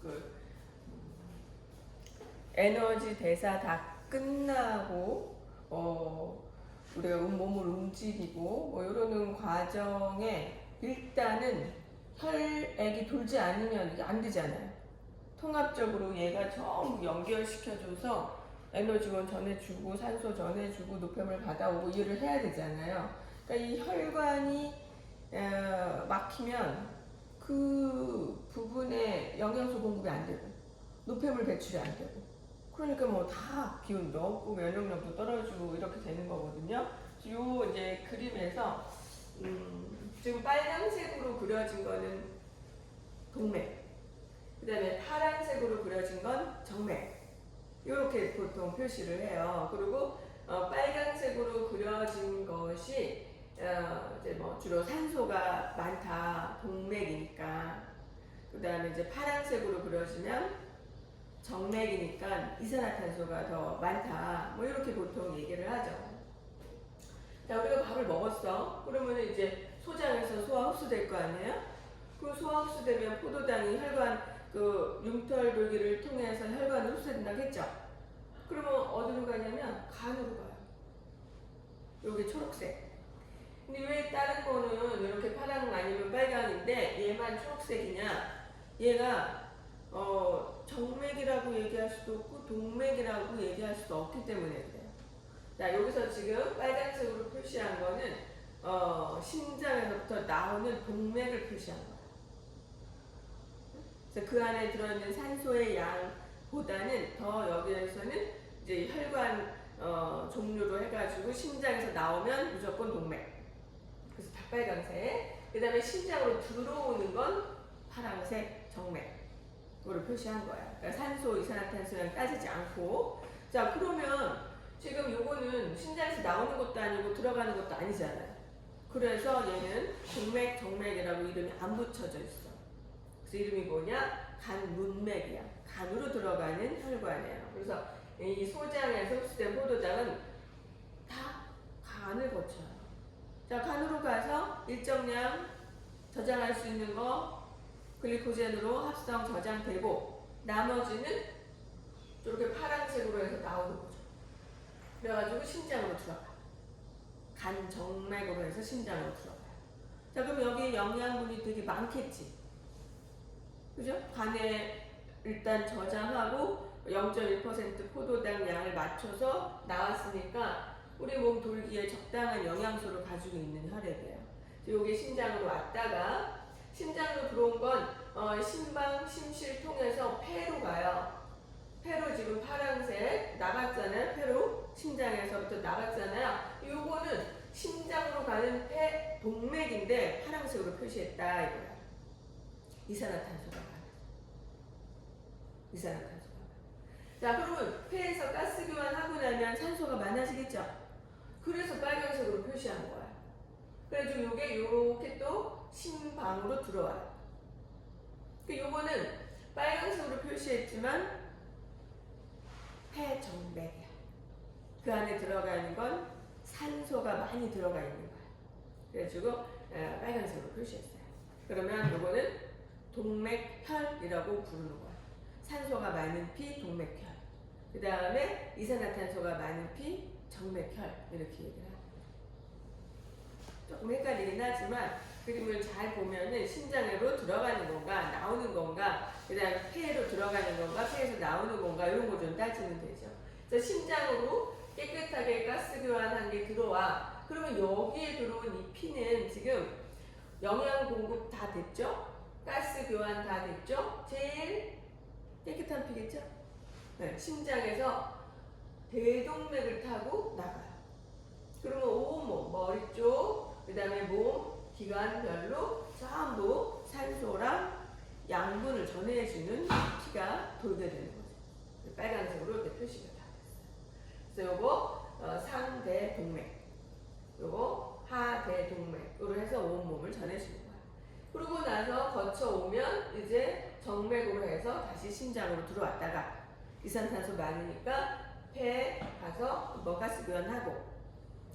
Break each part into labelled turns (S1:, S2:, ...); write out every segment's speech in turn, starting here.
S1: 그 에너지 대사 다 끝나고 우리가 몸을 움직이고 뭐 이러는 과정에 일단은 혈액이 돌지 않으면 이게 안 되잖아요. 통합적으로 얘가 전부 연결시켜줘서 에너지원 전해주고 산소 전해주고 노폐물 받아오고 일을 해야 되잖아요. 그러니까 이 혈관이 막히면 그 부분에 영양소 공급이 안 되고 노폐물 배출이 안 되고 그러니까 뭐 다 기운도 없고 면역력도 떨어지고 이렇게 되는 거거든요. 요 이제 그림에서 지금 빨간색으로 그려진 거는 동맥, 그 다음에 파란색으로 그려진 건 정맥. 이렇게 보통 표시를 해요. 그리고 빨간색으로 그려진 것이 이제 뭐 주로 산소가 많다, 동맥이니까. 그 다음에 이제 파란색으로 그려지면 정맥이니까 이산화탄소가 더 많다. 뭐 이렇게 보통 얘기를 하죠. 자, 우리가 밥을 먹었어. 그러면 이제 소장에서 소화 흡수될 거 아니에요? 그 소화 흡수되면 포도당이 혈관 그 융털돌기를 통해서 혈관으로 흡수된다고 했죠. 그러면 어디로 가냐면 간으로 가요. 여기 초록색. 근데 왜 다른 거는 이렇게 파랑 아니면 빨강인데 얘만 초록색이냐? 얘가 정맥이라고 얘기할 수도 없고 동맥이라고 얘기할 수도 없기 때문에 그래요. 자, 여기서 지금 빨간색으로 표시한 거는 심장에서부터 나오는 동맥을 표시한 거예요. 그래서 그 안에 들어있는 산소의 양보다는 더 여기에서는 이제 혈관 종류로 해가지고 심장에서 나오면 무조건 동맥. 그래서 다 빨간색. 그 다음에 심장으로 들어오는 건 파란색 정맥으로 표시한 거야. 그러니까 산소, 이산화탄소량 따지지 않고. 자, 그러면 지금 요거는 심장에서 나오는 것도 아니고 들어가는 것도 아니잖아요. 그래서 얘는 동맥, 정맥이라고 이름이 안 붙여져 있어. 그래서 이름이 뭐냐? 간문맥이야. 간으로 들어가는 혈관이에요. 그래서 이 소장에서 흡수된 포도당은 다 간을 거쳐요. 자, 간으로 가서 일정량 저장할 수 있는 거 글리코젠으로 합성 저장되고 나머지는 이렇게 파란색으로 해서 나오는 거죠. 그래가지고 심장으로 들어가. 간 정맥으로 해서 심장으로 들어가요. 자, 그럼 여기 영양분이 되게 많겠지. 그죠? 간에 일단 저장하고 0.1% 포도당 양을 맞춰서 나왔으니까 우리 몸 돌기에 적당한 영양소를 가지고 있는 혈액이에요. 여기 심장으로 왔다가 심장으로 들어온 건 심방, 심실 통해서 폐로 가요. 폐로 지금 파란색 나갔잖아요. 폐로 심장에서부터 나갔잖아요. 요거는 심장으로 가는 폐 동맥인데 파란색으로 표시했다 이거야. 이산화탄소가 많아. 이산화탄소가 많아. 자, 그러면 폐에서 가스 교환하고 나면 산소가 많아지겠죠? 그래서 빨간색으로 표시한 거야. 그래서 요게 요렇게 또 심방으로 들어와요. 요거는 빨간색으로 표시했지만 폐정맥이야. 그 안에 들어가 있는 건 산소가 많이 들어가 있는 거야. 그래가지고 빨간색으로 표시했어요. 그러면 요거는 동맥혈이라고 부르는 거야. 산소가 많은 피 동맥혈. 그 다음에 이산화탄소가 많은 피 정맥혈 이렇게 얘기를 합니다. 조금 헷갈리긴 하지만 그림을 잘 보면은 심장으로 들어가는 건가 나오는 건가 그 다음에 폐로 들어가는 건가 폐에서 나오는 건가 이런 거 좀 따지면 되죠. 그래서 심장으로 깨끗하게 가스 교환한 게 들어와. 그러면 여기에 들어온 이 피는 지금 영양 공급 다 됐죠? 가스 교환 다 됐죠? 제일 깨끗한 피겠죠? 네, 심장에서 대동맥을 타고 나가요. 그러면 온몸, 머리 쪽, 그 다음에 몸, 기관별로 전부 산소랑 양분을 전해주는 피가 돌게 되는 거죠. 빨간색으로 이렇게 표시가 다 됐어요. 그래서 요거 상대동맥, 요거 하대동맥으로 해서 온몸을 전해주는 거예요. 그러고 나서 거쳐오면 이제 정맥으로 해서 다시 심장으로 들어왔다가 이산탄소 많으니까 폐에 가서 가스 교환하고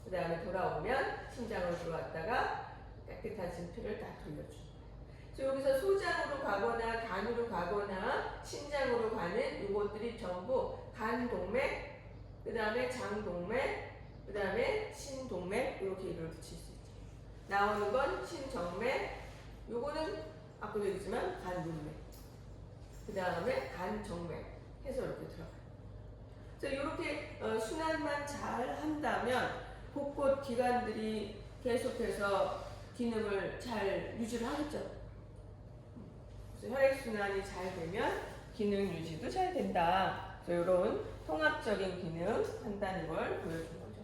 S1: 그 다음에 돌아오면 심장으로 들어왔다가 깨끗한 피를 딱 돌려주는 거예요. 여기서 소장으로 가거나 간으로 가거나 신장으로 가는 이것들이 전부 간동맥, 그 다음에 장동맥, 그 다음에 신동맥 이렇게 이름을 붙일 수 있죠. 나오는 건 신정맥, 요거는 아까도 얘기했지만 간문맥, 그 다음에 간정맥 해서 이렇게 들어가요. 그래서 이렇게 순환만 잘 한다면 곳곳 기관들이 계속해서 기능을 잘 유지를 하겠죠. 그래서 혈액순환이 잘 되면 기능 유지도 잘 된다. 이런 통합적인 기능 한다는 걸 보여준 거죠.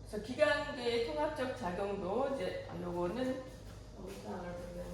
S1: 그래서 기관계의 통합적 작용도 이제 요거는 영상을 보면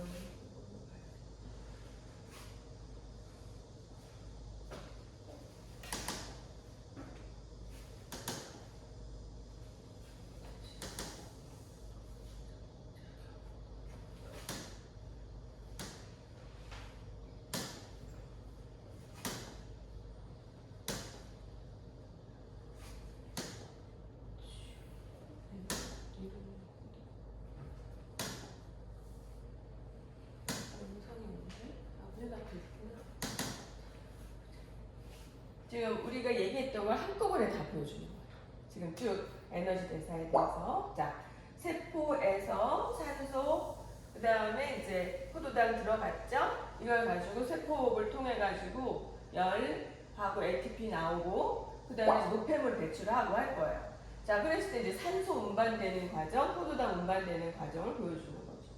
S1: 지금 우리가 얘기했던 걸 한꺼번에 다 보여주는 거예요. 지금 쭉 에너지 대사에 대해서. 자, 세포에서 산소, 그 다음에 이제 포도당 들어갔죠? 이걸 가지고 세포호흡을 통해 가지고 열하고 ATP 나오고, 그 다음에 노폐물 배출하고 할 거예요. 자, 그랬을 때 이제 산소 운반되는 과정, 포도당 운반되는 과정을 보여주는 거죠.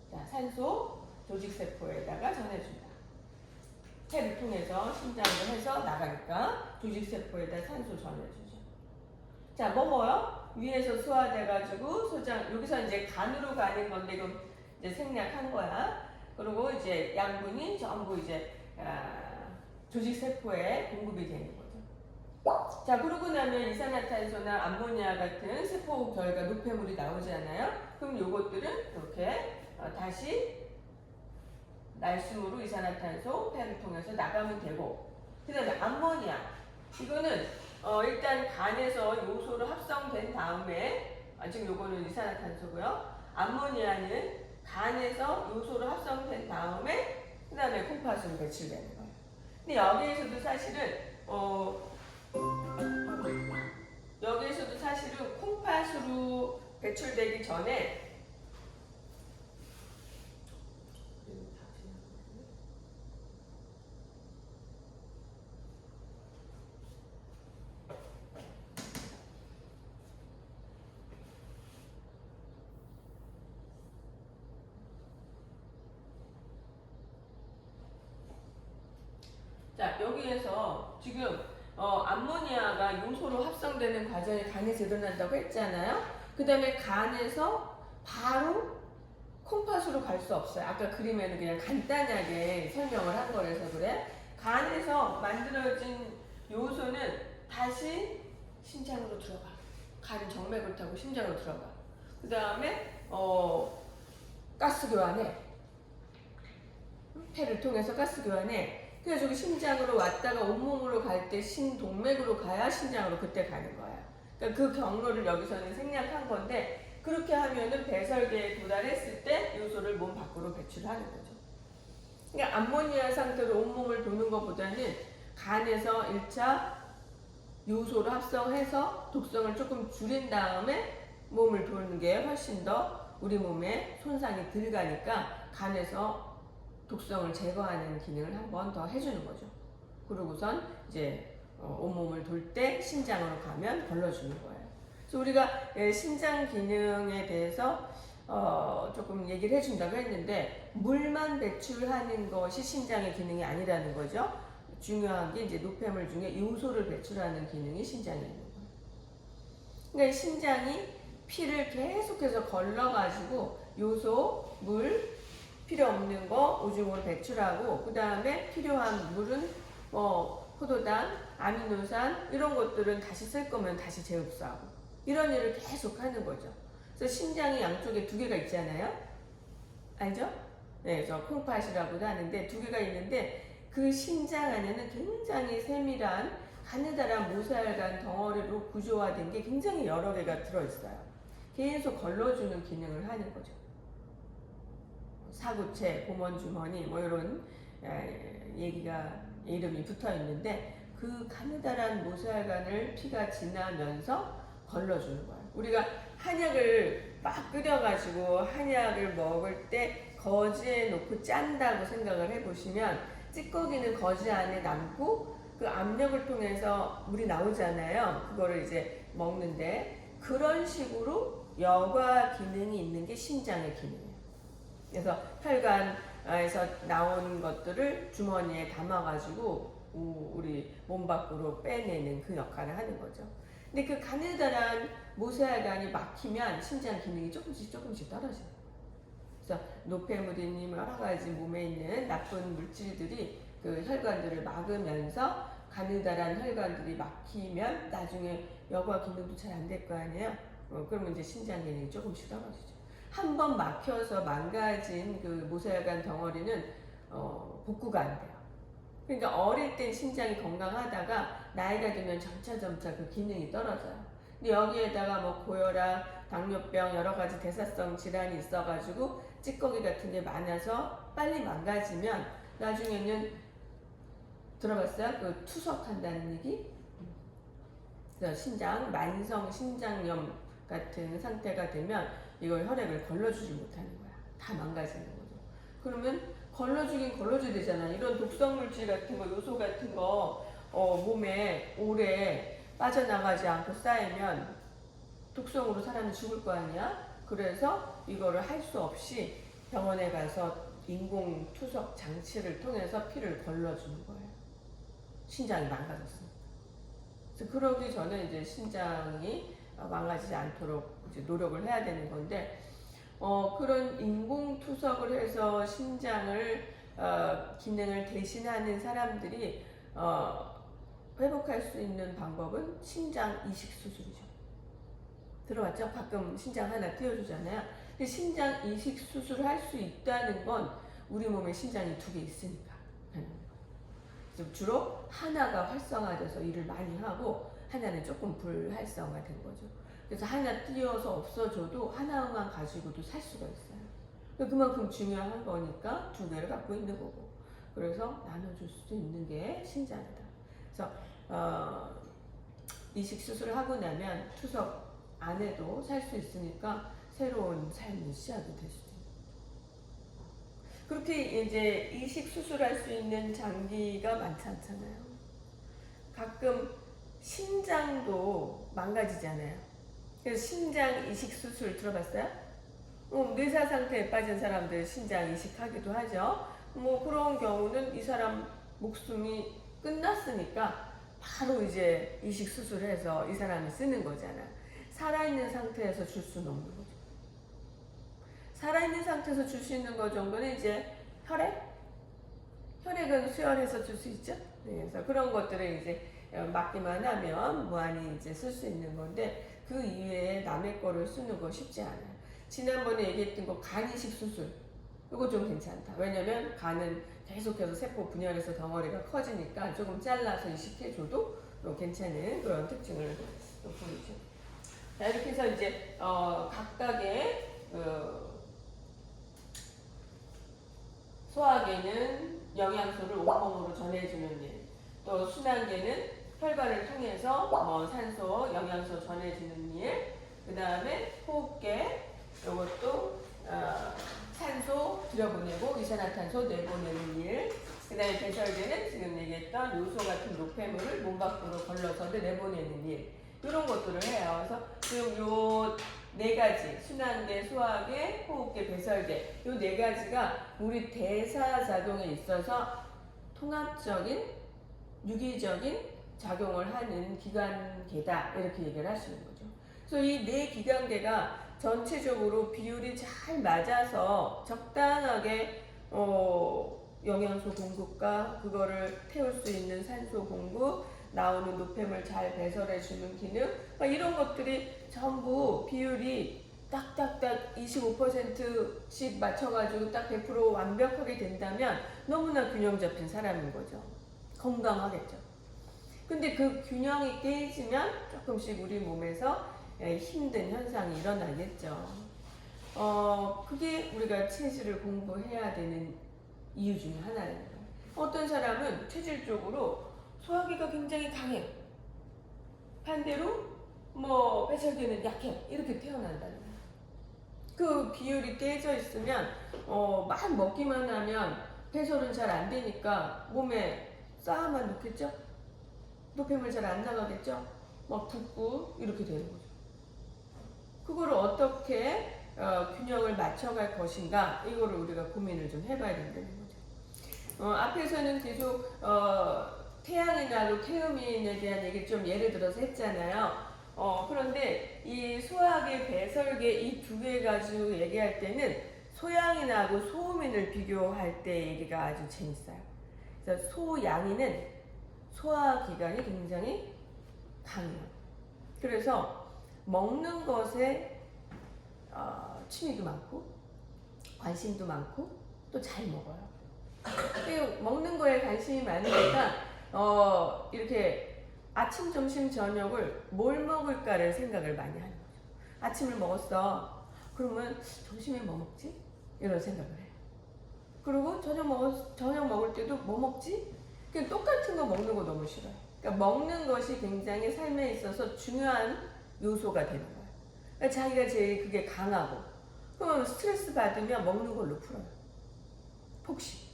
S1: 자, 산소 조직세포에다가 전해준다. 폐를 통해서 심장을 해서 나가니까 조직세포에다 산소 전해주죠. 자, 뭐요? 위에서 소화돼가지고 소장, 여기서 이제 간으로 가는 건데, 이건 이제 생략한 거야. 그리고 이제 양분이 전부 이제 조직세포에 공급이 되는 거죠. 자, 그러고 나면 이산화탄소나 암모니아 같은 세포 결과 노폐물이 나오잖아요. 그럼 요것들은 이렇게 다시 날숨으로 이산화탄소 폐를 통해서 나가면 되고, 그 다음에 암모니아, 이거는 일단 간에서 요소로 합성된 다음에, 지금 요거는 이산화탄소고요. 암모니아는 간에서 요소로 합성된 다음에 그 다음에 콩팥으로 배출되는 거예요. 근데 여기에서도 사실은 콩팥으로 배출되기 전에 자, 여기에서 지금 암모니아가 요소로 합성되는 과정이 간에서 일어난다고 했잖아요. 그 다음에 간에서 바로 콩팥으로 갈 수 없어요. 아까 그림에는 그냥 간단하게 설명을 한 거라서 그래. 간에서 만들어진 요소는 다시 심장으로 들어가. 간 정맥을 타고 심장으로 들어가. 그 다음에 가스 교환해. 폐를 통해서 가스 교환해. 그래가지고 심장으로 왔다가 온몸으로 갈 때 신동맥으로 가야 심장으로 그때 가는 거야. 그러니까 그 경로를 여기서는 생략한 건데, 그렇게 하면은 배설계에 도달했을 때 요소를 몸 밖으로 배출하는 거죠. 그러니까 암모니아 상태로 온몸을 도는 것보다는 간에서 1차 요소로 합성해서 독성을 조금 줄인 다음에 몸을 도는 게 훨씬 더 우리 몸에 손상이 덜 가니까 간에서 독성을 제거하는 기능을 한 번 더 해주는 거죠. 그러고선 이제 온몸을 돌 때 심장으로 가면 걸러주는 거예요. 그래서 우리가 심장 기능에 대해서 조금 얘기를 해준다고 했는데, 물만 배출하는 것이 심장의 기능이 아니라는 거죠. 중요한 게 이제 노폐물 중에 요소를 배출하는 기능이 심장에 있는 거예요. 그러니까 심장이 피를 계속해서 걸러가지고 요소, 물, 필요 없는 거 오줌으로 배출하고, 그 다음에 필요한 물은 포도당, 아미노산 이런 것들은 다시 쓸 거면 다시 재흡수하고, 이런 일을 계속 하는 거죠. 그래서 심장이 양쪽에 2개가 있잖아요. 알죠? 네, 그래서 콩팥이라고도 하는데 2개가 있는데, 그 심장 안에는 굉장히 세밀한 가느다란 모세혈관 덩어리로 구조화된 게 굉장히 여러 개가 들어있어요. 계속 걸러주는 기능을 하는 거죠. 사구체, 고먼주머니 뭐 이런 얘기가 이름이 붙어 있는데 그 가느다란 모세혈관을 피가 지나면서 걸러주는 거예요. 우리가 한약을 막 끓여가지고 한약을 먹을 때 거지에 놓고 짠다고 생각을 해보시면 찌꺼기는 거지 안에 남고 그 압력을 통해서 물이 나오잖아요. 그거를 이제 먹는데 그런 식으로 여과 기능이 있는 게 신장의 기능이에요. 그래서 혈관에서 나온 것들을 주머니에 담아가지고 우리 몸 밖으로 빼내는 그 역할을 하는 거죠. 근데 그 가느다란 모세혈관이 막히면 신장 기능이 조금씩 떨어져요. 그래서 노폐물이니 여러 가지 몸에 있는 나쁜 물질들이 그 혈관들을 막으면서 가느다란 혈관들이 막히면 나중에 여과 기능도 잘 안 될 거 아니에요. 그러면 이제 신장 기능이 조금씩 떨어지죠. 한 번 막혀서 망가진 그 모세혈관 덩어리는 복구가 안 돼요. 그러니까 어릴 땐 신장이 건강하다가 나이가 들면 점차 그 기능이 떨어져요. 근데 여기에다가 뭐 고혈압, 당뇨병 여러 가지 대사성 질환이 있어가지고 찌꺼기 같은 게 많아서 빨리 망가지면 나중에는 들어봤어요? 그 투석한다는 얘기? 그래서 신장, 만성 신장염 같은 상태가 되면 이걸 혈액을 걸러주지 못하는 거야. 다 망가지는 거죠. 그러면 걸러주긴 걸러줘야 되잖아. 이런 독성 물질 같은 거, 요소 같은 거 몸에 오래 빠져나가지 않고 쌓이면 독성으로 사람이 죽을 거 아니야? 그래서 이거를 할 수 없이 병원에 가서 인공 투석 장치를 통해서 피를 걸러주는 거예요. 신장이 망가졌습니다. 그래서 그러기 전에 이제 신장이 망가지지 않도록 이제 노력을 해야 되는 건데, 그런 인공 투석을 해서 신장을 기능을 대신하는 사람들이 회복할 수 있는 방법은 신장 이식 수술이죠. 들어봤죠? 가끔 신장 하나 띄워주잖아요. 근데 신장 이식 수술을 할 수 있다는 건 우리 몸에 신장이 2개 있으니까. 주로 하나가 활성화돼서 일을 많이 하고 하나는 조금 불활성화된 거죠. 그래서 하나 띄어서 없어져도 하나만 가지고도 살 수가 있어요. 그만큼 중요한 거니까 2개를 갖고 있는 거고. 그래서 나눠줄 수도 있는 게 신장이다. 그래서 이식 수술을 하고 나면 투석 안 해도 살 수 있으니까 새로운 삶의 시작이 될 수도 있어요. 그렇게 이제 이식 수술할 수 있는 장기가 많지 않잖아요. 가끔 신장도 망가지잖아요. 그래서 신장 이식 수술 들어봤어요? 뇌사 상태에 빠진 사람들 신장 이식하기도 하죠. 뭐 그런 경우는 이 사람 목숨이 끝났으니까 바로 이제 이식 수술해서 이 사람이 쓰는 거잖아. 살아있는 상태에서 줄 수는 없는 거죠. 살아있는 상태에서 줄 수 있는 거 정도는 이제 혈액? 혈액은 수혈해서 줄 수 있죠. 네, 그래서 그런 것들을 이제 맡기만 하면 무한히 이제 쓸 수 있는 건데 그 이외에 남의 거를 쓰는 거 쉽지 않아요. 지난번에 얘기했던 거 간 이식 수술 이거 좀 괜찮다. 왜냐면 간은 계속해서 세포 분열해서 덩어리가 커지니까 조금 잘라서 이식해줘도 괜찮은 그런 특징을 보이죠. 자, 이렇게 해서 이제 각각의 소화계는 영양소를 온몸으로 전해주는 일, 또 순환계는 혈관을 통해서 산소, 영양소 전해주는 일, 그 다음에 호흡계, 이것도 산소 들여보내고 이산화탄소 내보내는 일, 그 다음에 배설계는 지금 얘기했던 요소 같은 노폐물을 몸 밖으로 걸러서 내보내는 일, 이런 것들을 해요. 그래서 지금 요 4가지, 순환계, 소화계, 호흡계, 배설계, 요 4가지가 우리 대사작용에 있어서 통합적인, 유기적인 작용을 하는 기관계다, 이렇게 얘기를 하시는 거죠. 그래서 이 4기관계가 전체적으로 비율이 잘 맞아서 적당하게 영양소 공급과 그거를 태울 수 있는 산소 공급, 나오는 노폐물 잘 배설해주는 기능, 이런 것들이 전부 비율이 딱딱딱 25%씩 맞춰가지고 딱 100% 완벽하게 된다면 너무나 균형 잡힌 사람인 거죠. 건강하겠죠. 근데 그 균형이 깨지면 조금씩 우리 몸에서 힘든 현상이 일어나겠죠. 그게 우리가 체질을 공부해야 되는 이유 중에 하나예요. 어떤 사람은 체질적으로 소화기가 굉장히 강해요. 반대로 뭐 배설기는 약해. 이렇게 태어난다는 거예요. 그 비율이 깨져 있으면 막 먹기만 하면 배설은 잘 안 되니까 몸에 쌓아만 놓겠죠? 노폐물 잘 안 나가겠죠? 막 붓고 이렇게 되는 거죠. 그거를 어떻게 균형을 맞춰갈 것인가 이거를 우리가 고민을 좀 해봐야 된다는 거죠. 앞에서는 계속 태양이 나고 태음인에 대한 얘기 좀 예를 들어서 했잖아요. 그런데 이 소화계, 배설계 이 두 개 가지고 얘기할 때는 소양인하고 소음인을 비교할 때 얘기가 아주 재밌어요. 그래서 소양인은 소화기관이 굉장히 강해요. 그래서 먹는 것에 취미도 많고 관심도 많고 또 잘 먹어요. 먹는 거에 관심이 많으니까 이렇게 아침, 점심, 저녁을 뭘 먹을까를 생각을 많이 하는 거죠. 아침을 먹었어. 그러면 점심에 뭐 먹지? 이런 생각을 해요. 그리고 저녁 먹을 때도 뭐 먹지? 그냥 똑같은 거 먹는 거 너무 싫어요. 그러니까 먹는 것이 굉장히 삶에 있어서 중요한 요소가 되는 거예요. 그러니까 자기가 제일 그게 강하고, 그러면 스트레스 받으면 먹는 걸로 풀어요. 폭식.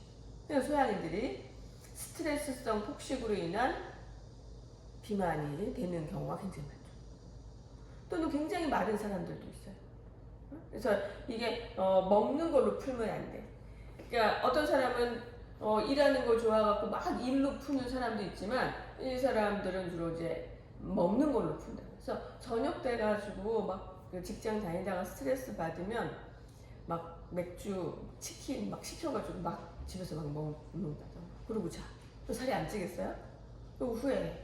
S1: 그래서 소양인들이 스트레스성 폭식으로 인한 비만이 되는 경우가 굉장히 많죠. 또는 굉장히 마른 사람들도 있어요. 그래서 이게 먹는 걸로 풀면 안 돼. 그러니까 어떤 사람은 일하는 거 좋아갖고 막 일로 푸는 사람도 있지만 이 사람들은 주로 이제 먹는 걸로 푼다. 그래서 저녁 돼가지고 막 그 직장 다니다가 스트레스 받으면 막 맥주, 치킨 막 시켜가지고 막 집에서 막 먹는다. 그러고 자. 또 살이 안 찌겠어요? 그리고 후회해.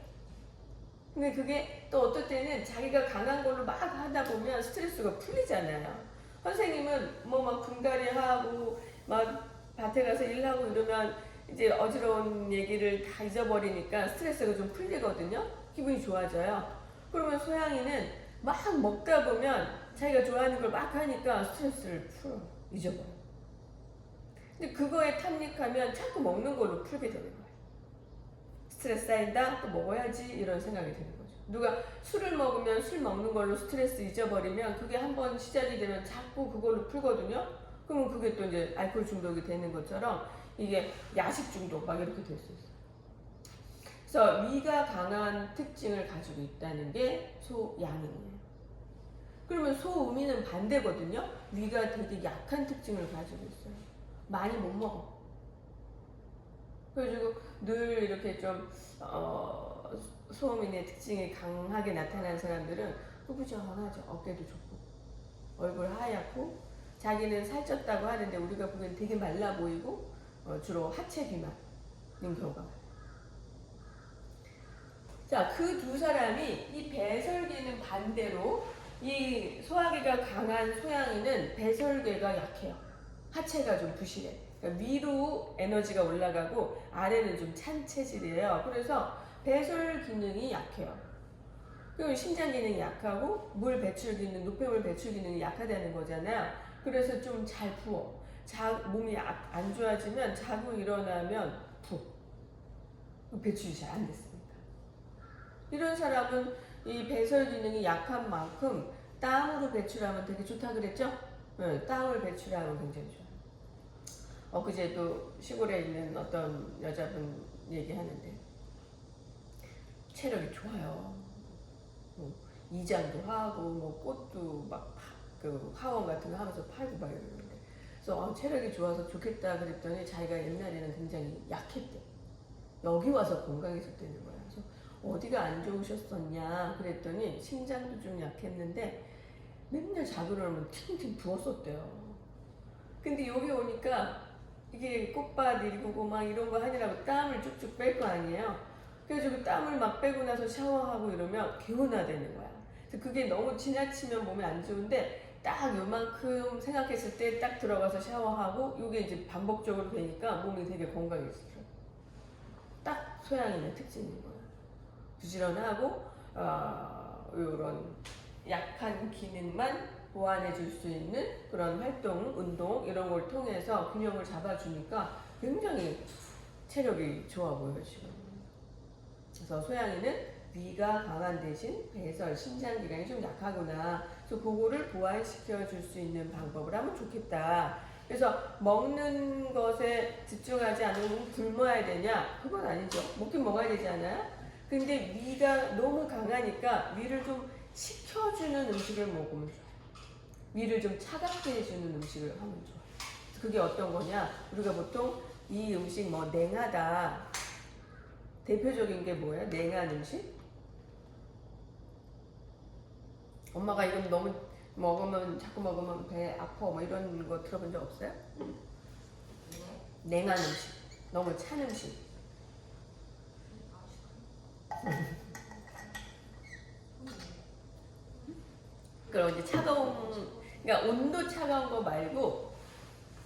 S1: 근데 그게 또 어떨 때는 자기가 강한 걸로 막 하다 보면 스트레스가 풀리잖아요. 선생님은 뭐 막 분갈이 하고 막 밭에 가서 일하고 이러면 이제 어지러운 얘기를 다 잊어버리니까 스트레스가 좀 풀리거든요. 기분이 좋아져요. 그러면 소양이는 막 먹다 보면 자기가 좋아하는 걸 막 하니까 스트레스를 풀어. 잊어버려. 근데 그거에 탐닉하면 자꾸 먹는 걸로 풀게 되는 거예요. 스트레스 쌓인다? 또 먹어야지 이런 생각이 드는 거죠. 누가 술을 먹으면 술 먹는 걸로 스트레스 잊어버리면 그게 한번 시작이 되면 자꾸 그걸로 풀거든요. 그러면 그게 또 이제 알코올 중독이 되는 것처럼 이게 야식 중독 막 이렇게 될 수 있어요. 그래서 위가 강한 특징을 가지고 있다는 게 소양인이에요. 그러면 소음인은 반대거든요. 위가 되게 약한 특징을 가지고 있어요. 많이 못 먹어. 그래가지고 늘 이렇게 좀 소음인의 특징이 강하게 나타나는 사람들은 후부정하죠. 어깨도 좁고 얼굴 하얗고 자기는 살쪘다고 하는데 우리가 보기엔 되게 말라 보이고 주로 하체 비만인 경우가 많아요. 자, 그 두 사람이 이 배설계는 반대로 이 소화기가 강한 소양이는 배설계가 약해요. 하체가 좀 부실해. 그러니까 위로 에너지가 올라가고 아래는 좀 찬 체질이에요. 그래서 배설 기능이 약해요. 그리고 심장 기능이 약하고 물 배출 기능, 노폐물 배출 기능이 약하다는 거잖아요. 그래서 좀 잘 부어. 몸이 안 좋아지면 자고 일어나면 부어. 배출이 잘 안 됐으니까. 이런 사람은 이 배설 기능이 약한 만큼 땀으로 배출하면 되게 좋다 그랬죠? 네, 땀을 배출하면 굉장히 좋아요. 엊그제도 시골에 있는 어떤 여자분 얘기하는데 체력이 좋아요. 뭐 이장도 하고 뭐 꽃도 막 그 화원 같은 거 하면서 팔고 막 이러는데 그래서 체력이 좋아서 좋겠다 그랬더니 자기가 옛날에는 굉장히 약했대. 여기 와서 건강해졌다는 거야. 그래서 어디가 안 좋으셨었냐 그랬더니 심장도 좀 약했는데 맨날 자고 일어나면 팅팅 부었었대요. 근데 여기 오니까 이게 꽃밭 일구고 막 이런 거 하느라고 땀을 쭉쭉 뺄 거 아니에요. 그래가지고 땀을 막 빼고 나서 샤워하고 이러면 개운하다는 거야. 그래서 그게 너무 지나치면 몸에 안 좋은데 딱 요만큼 생각했을 때 딱 들어가서 샤워하고 이게 이제 반복적으로 되니까 몸이 되게 건강해지죠. 딱 소양인의 특징인 거예요. 부지런하고 이런 약한 기능만 보완해 줄 수 있는 그런 활동, 운동 이런 걸 통해서 균형을 잡아주니까 굉장히 체력이 좋아 보여요 지금. 그래서 소양이는 위가 강한 대신 배설, 신장기관이 좀 약하구나. 그래서 그거를 보완시켜 줄 수 있는 방법을 하면 좋겠다. 그래서 먹는 것에 집중하지 않으면 굶어야 되냐? 그건 아니죠. 먹긴 먹어야 되지 않아요? 근데 위가 너무 강하니까 위를 좀 식혀주는 음식을 먹으면 좋아요. 위를 좀 차갑게 해주는 음식을 하면 좋아요. 그게 어떤 거냐? 우리가 보통 이 음식 뭐 냉하다. 대표적인 게 뭐예요? 냉한 음식? 엄마가 이건 너무 먹으면 자꾸 먹으면 배 아파 뭐 이런 거 들어본 적 없어요? 냉한 음식, 너무 찬 음식. 그럼 이제 그러니까 온도 차가운 거 말고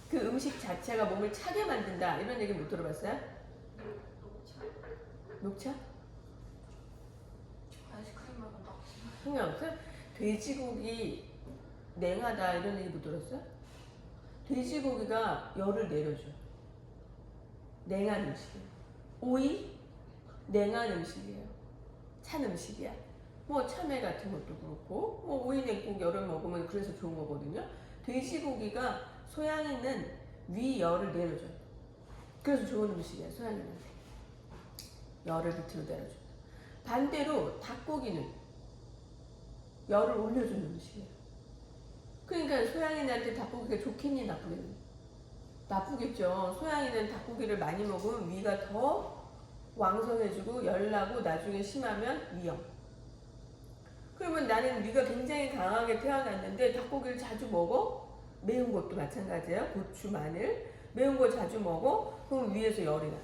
S1: 그 음식 자체가 몸을 차게 만든다 이런 얘기 못 들어봤어요? 녹차?
S2: 아이스크림 먹은다.
S1: 상관없어요? 돼지고기 냉하다 이런 얘기 못 들었어요? 돼지고기가 열을 내려줘. 냉한 음식이에요. 오이? 냉한 음식이에요. 찬 음식이야. 뭐 참외 같은 것도 그렇고 뭐 오이 냉국 열을 먹으면 그래서 좋은 거거든요. 돼지고기가 소양이는 위 열을 내려줘요. 그래서 좋은 음식이야 소양이한테. 열을 밑으로 내려줘요. 반대로 닭고기는 열을 올려주는 음식이에요. 그러니까 소양이한테 닭고기가 좋겠니 나쁘겠니? 나쁘겠죠. 소양이는 닭고기를 많이 먹으면 위가 더 왕성해지고 열나고 나중에 심하면 위험. 그러면 나는 위가 굉장히 강하게 태어났는데 닭고기를 자주 먹어? 매운 것도 마찬가지예요. 고추, 마늘 매운 거 자주 먹어? 그럼 위에서 열이 나.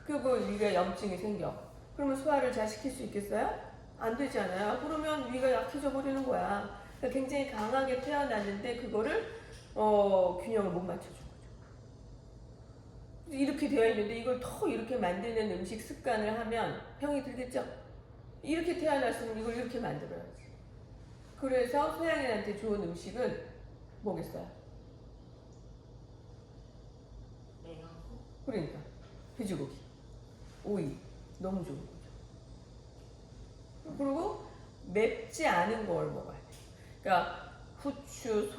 S1: 그리고 위가 염증이 생겨. 그러면 소화를 잘 시킬 수 있겠어요? 안 되잖아요. 그러면 위가 약해져 버리는 거야. 그러니까 굉장히 강하게 태어났는데 그거를 균형을 못 맞춰준 거죠. 이렇게 되어 있는데 이걸 더 이렇게 만드는 음식 습관을 하면 병이 들겠죠? 이렇게 태어났으면 이걸 이렇게 만들어야지. 그래서 소양이한테 좋은 음식은 뭐겠어요? 그러니까 돼지고기, 오이 너무 좋은 거죠. 그리고 맵지 않은 걸 먹어야 돼. 그러니까 후추,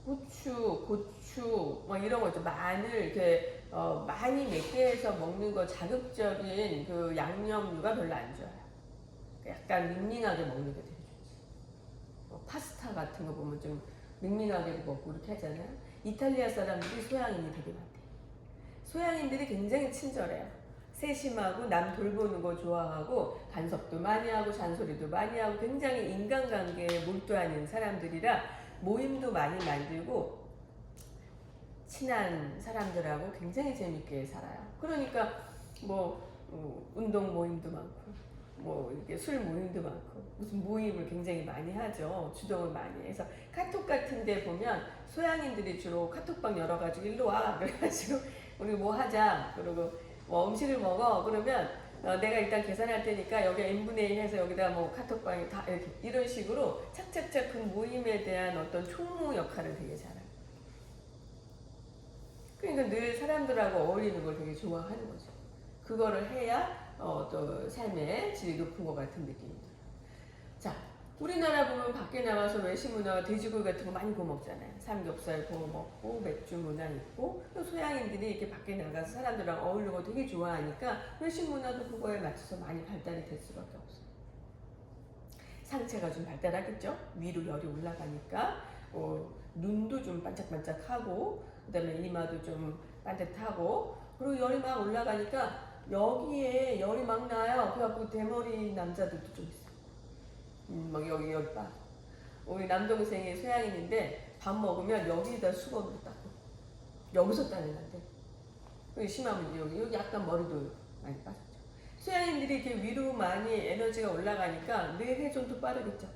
S1: 후추, 고추 뭐 이런 거 있죠. 마늘 이렇게 많이 맵게 해서 먹는 거 자극적인 그 양념류가 별로 안 좋아요. 약간 밍밍하게 먹는 게 되게 좋지. 파스타 같은 거 보면 좀 밍밍하게 먹고 이렇게 하잖아요. 이탈리아 사람들이 소양인이 되게 많대. 소양인들이 굉장히 친절해요. 세심하고 남 돌보는 거 좋아하고 간섭도 많이 하고 잔소리도 많이 하고 굉장히 인간관계에 몰두하는 사람들이라 모임도 많이 만들고 친한 사람들하고 굉장히 재밌게 살아요. 그러니까 뭐 운동 모임도 많고 뭐 이렇게 술 모임도 많고 무슨 모임을 굉장히 많이 하죠. 주동을 많이 해서 카톡 같은 데 보면 소양인들이 주로 카톡방 열어가지고 일로 와 그래가지고 우리 뭐 하자 그러고 뭐 음식을 먹어 그러면 내가 일단 계산할 테니까 여기 n분의 1 해서 여기다 뭐 카톡방에 다 이렇게 이런 식으로 착착착 그 모임에 대한 어떤 총무 역할을 되게 잘해요. 그러니까 늘 사람들하고 어울리는 걸 되게 좋아하는 거죠. 그거를 해야 또 삶의 질이 높은 것 같은 느낌이 들어요. 자, 우리나라 보면 밖에 나가서 외식 문화가 돼지고기 같은 거 많이 구워 먹잖아요. 삼겹살 구워 먹고 맥주 문화 있고 또 소양인들이 이렇게 밖에 나가서 사람들랑 어울리는 거 되게 좋아하니까 외식 문화도 그거에 맞춰서 많이 발달이 될 수밖에 없어요. 상체가 좀 발달하겠죠. 위로 열이 올라가니까 눈도 좀 반짝반짝하고 그다음에 이마도 좀 반듯하고 그리고 열이 막 올라가니까 여기에 열이 막 나요. 그래갖고 대머리 남자들도 좀 있어요. 막 여기 빠. 우리 남동생이 소양인인데 밥 먹으면 여기다 수건으로 닦고 여기서 따내는데 여기 심하면 여기 약간 머리도 많이 빠졌죠. 소양인들이 이렇게 위로 많이 에너지가 올라가니까 뇌 회전도 빠르겠죠.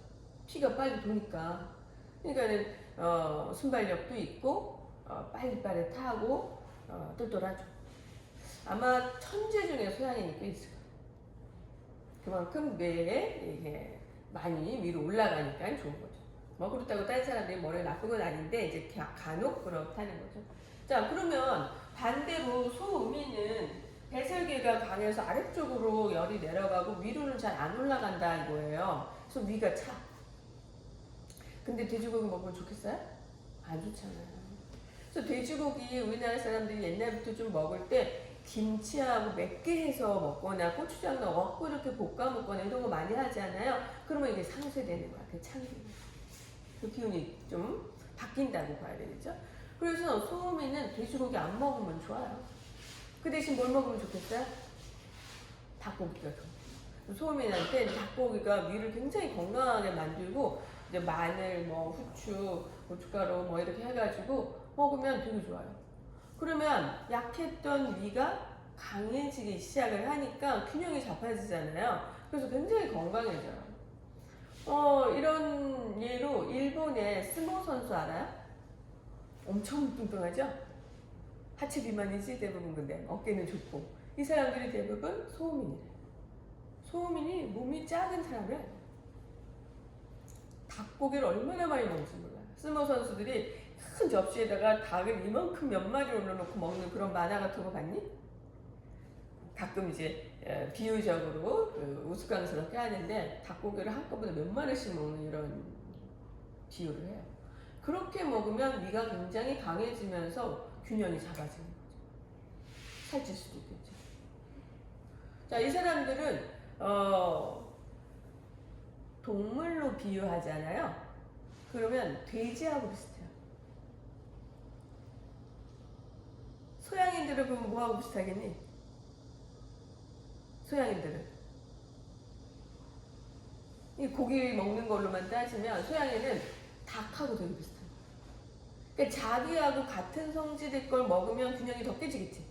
S1: 피가 빨리 도니까. 그러니까는 순발력도 있고 빨리빨리 타고 똘똘하죠. 아마 천재 중에 소양인이 꽤 있을 거예요. 그만큼 뇌에 이게 많이 위로 올라가니까 좋은 거죠. 뭐 그렇다고 다른 사람들이 머리가 나쁜 건 아닌데 이제 간혹 그렇다는 거죠. 자, 그러면 반대로 소음이는 배설계가 강해서 아래쪽으로 열이 내려가고 위로는 잘 안 올라간다 이거예요. 그래서 위가 차. 근데 돼지고기 먹으면 좋겠어요? 안 좋잖아요. 그래서 돼지고기 우리나라 사람들이 옛날부터 좀 먹을 때 김치하고 맵게 해서 먹거나 고추장 넣고 이렇게 볶아 먹거나 이런 거 많이 하잖아요. 그러면 이게 상쇄되는 거야. 그 찬 기운. 그 기운이 좀 바뀐다고 봐야 되겠죠? 그래서 소음이는 돼지고기 안 먹으면 좋아요. 그 대신 뭘 먹으면 좋겠어요? 닭고기가 좋아요. 소음인한테 닭고기가 위를 굉장히 건강하게 만들고 이제 마늘, 뭐 후추, 고춧가루 뭐 이렇게 해가지고 먹으면 되게 좋아요. 그러면 약했던 위가 강해지기 시작을 하니까 균형이 잡아지잖아요. 그래서 굉장히 건강해져요. 이런 예로 일본의 스모 선수 알아요? 엄청 뚱뚱하죠? 하체 비만이지 대부분. 근데 어깨는 좁고 이 사람들이 대부분 소음인이래요. 소음인이 몸이 작은 사람이에요. 닭고기를 얼마나 많이 먹는지 몰라요. 스모 선수들이 큰 접시에다가 닭을 이만큼 몇 마리 올려놓고 먹는 그런 만화 같은 거 봤니? 가끔 이제 비유적으로 우스꽝스럽게 하는데 닭고기를 한꺼번에 몇 마리씩 먹는 이런 비유를 해요. 그렇게 먹으면 위가 굉장히 강해지면서 균형이 잡아지는 거죠. 살찔 수도 있겠죠. 자, 이 사람들은 동물로 비유하잖아요. 그러면 돼지하고 비슷해요. 소양인들을 보면 뭐하고 비슷하겠니? 소양인들은 이 고기 먹는 걸로만 따지면 소양인은 닭하고 되게 비슷해요. 그러니까 자기하고 같은 성질의 걸 먹으면 균형이 더 깨지겠지.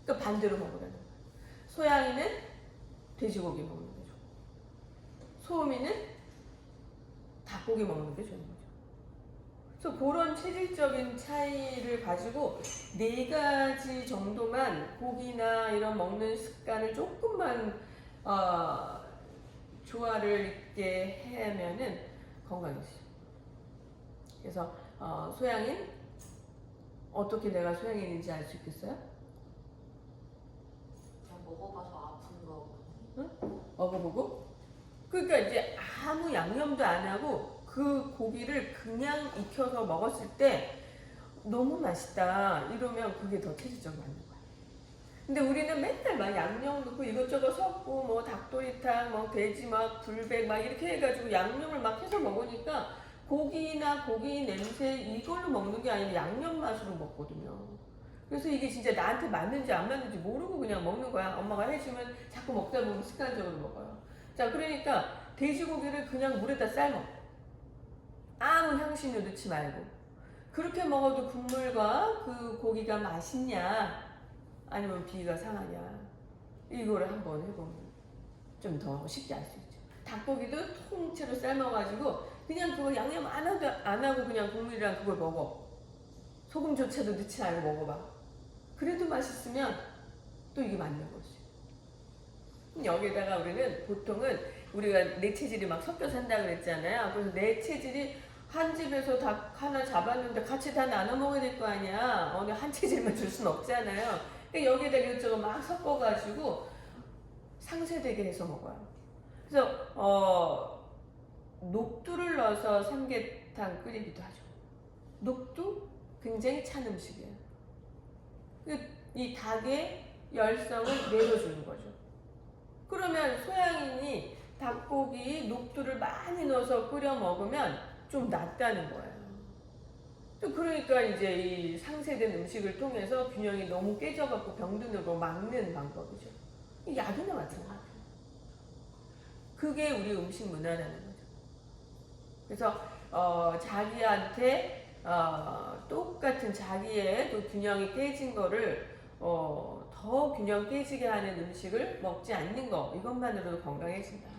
S1: 그러니까 반대로 먹으라는 거야. 소양이는 돼지고기 먹는 게 좋고 소음이는 닭고기 먹는 게 좋은 거죠. 그래서 그런 체질적인 차이를 가지고 4가지 정도만 고기나 이런 먹는 습관을 조금만 조화를 있게 하면은 건강해지죠. 그래서 소양인 어떻게 내가 소양인인지 알 수 있겠어요?
S2: 그냥 먹어봐서 아픈 거.
S1: 응? 먹어보고 그러니까 이제 아무 양념도 안 하고 그 고기를 그냥 익혀서 먹었을 때 너무 맛있다 이러면 그게 더 체질적으로 맞는 거야. 근데 우리는 맨날 막 양념 넣고 이것저것 섞고 뭐 닭도리탕, 뭐 돼지 막 불백 막 이렇게 해가지고 양념을 막 해서 먹으니까 고기나 고기 냄새 이걸로 먹는 게 아니라 양념 맛으로 먹거든요. 그래서 이게 진짜 나한테 맞는지 안 맞는지 모르고 그냥 먹는 거야. 엄마가 해주면 자꾸 먹다 보면 습관적으로 먹어요. 자, 그러니까 돼지고기를 그냥 물에다 삶아. 아무 향신료 넣지 말고. 그렇게 먹어도 국물과 그 고기가 맛있냐 아니면 비위가 상하냐 이거를 한번 해보면 좀 더 쉽게 알 수 있죠. 닭고기도 통째로 삶아가지고 그냥 그거 양념 안 하고 그냥 국물이랑 그걸 먹어. 소금조차도 넣지 않고 먹어봐. 그래도 맛있으면 또 이게 맞는 거지. 여기다가 우리는 보통은 우리가 내 체질이 막 섞여 산다고 그랬잖아요. 그래서 내 체질이 한 집에서 닭 하나 잡았는데 같이 다 나눠 먹어야 될 거 아니야. 어느 한 체질만 줄 순 없잖아요. 그러니까 여기에다 이것저것 막 섞어가지고 상쇄되게 해서 먹어요. 그래서 녹두를 넣어서 삼계탕 끓이기도 하죠. 녹두 굉장히 찬 음식이에요. 이 닭의 열성을 내려주는 거죠. 그러면 소양인이 닭고기 녹두를 많이 넣어서 끓여 먹으면 좀 낫다는 거예요. 또 그러니까 이제 이 상쇄된 음식을 통해서 균형이 너무 깨져갖고 병든으로 막는 방법이죠. 약이나 마찬가지예요. 그게 우리 음식 문화라는 거죠. 그래서 자기한테 똑같은 자기의 또 균형이 깨진 거를 더 균형 깨지게 하는 음식을 먹지 않는 거 이것만으로도 건강해진다.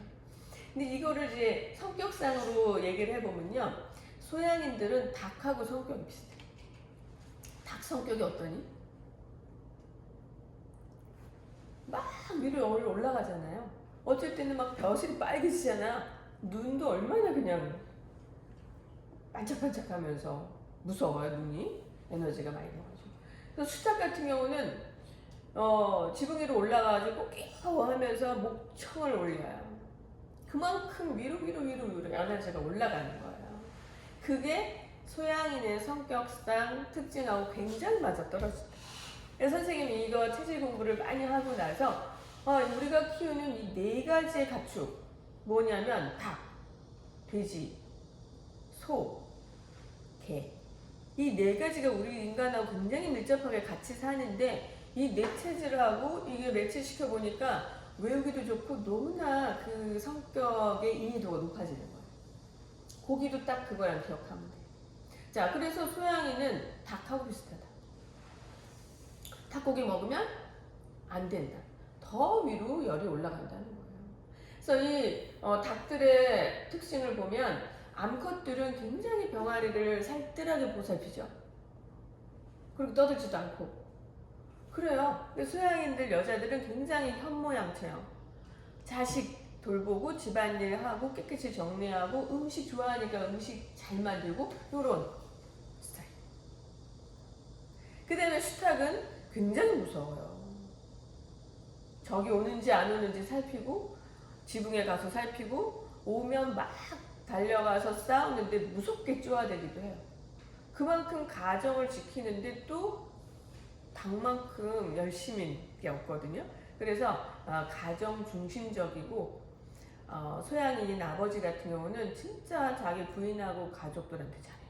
S1: 근데 이거를 이제 성격상으로 얘기를 해보면요. 소양인들은 닭하고 성격이 비슷해. 닭 성격이 어떠니? 막 위로 올라가잖아요. 어쩔 때는 막 벼슬이 빨개지잖아. 눈도 얼마나 그냥 반짝반짝하면서 무서워요. 눈이 에너지가 많이 나가지고. 그래서 수탉 같은 경우는 지붕 위로 올라가가지고 끼워하면서 목청을 올려요. 그만큼 위로 에너지가 올라가는 거예요. 그게 소양인의 성격상 특징하고 굉장히 맞아떨어진다. 그래서 선생님이 이거 체질 공부를 많이 하고 나서 우리가 키우는 이 네 가지의 가축 뭐냐면 닭, 돼지, 소, 개. 이 네 가지가 우리 인간하고 굉장히 밀접하게 같이 사는데 이 네 체질하고 이게 매치시켜 보니까 외우기도 좋고 너무나 그 성격의 인지도가 높아지는 거예요. 고기도 딱 그거랑 기억하면 돼. 자, 그래서 소양이는 닭하고 비슷하다. 닭고기 먹으면 안 된다. 더 위로 열이 올라간다는 거예요. 그래서 이 닭들의 특징을 보면 암컷들은 굉장히 병아리를 살뜰하게 보살피죠. 그리고 떠들지도 않고. 그래요. 소양인들 여자들은 굉장히 현모양처요. 자식 돌보고 집안일 하고 깨끗이 정리하고 음식 좋아하니까 음식 잘 만들고 요런 스타일. 그 다음에 수탉은 굉장히 무서워요. 적이 오는지 안 오는지 살피고 지붕에 가서 살피고 오면 막 달려가서 싸우는데 무섭게 쪼아대기도 해요. 그만큼 가정을 지키는데 또 닭만큼 열심인 게 없거든요. 그래서 가정 중심적이고 소양인인 아버지 같은 경우는 진짜 자기 부인하고 가족들한테 잘해요.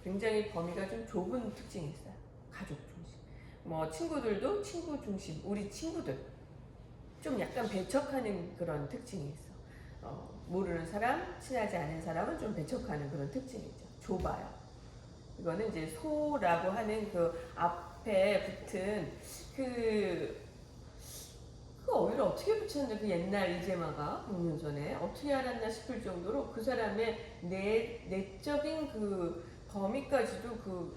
S1: 굉장히 범위가 좀 좁은 특징이 있어요. 가족 중심. 뭐 친구들도 친구 중심. 우리 친구들 좀 약간 배척하는 그런 특징이 있어. 모르는 사람, 친하지 않은 사람은 좀 배척하는 그런 특징이 있죠. 좁아요. 이거는 이제 소라고 하는 그 앞에 붙은 그거 오히려 어떻게 붙였는데 그 옛날 이재마가 100년 전에 어떻게 알았나 싶을 정도로 그 사람의 내적인 그 범위까지도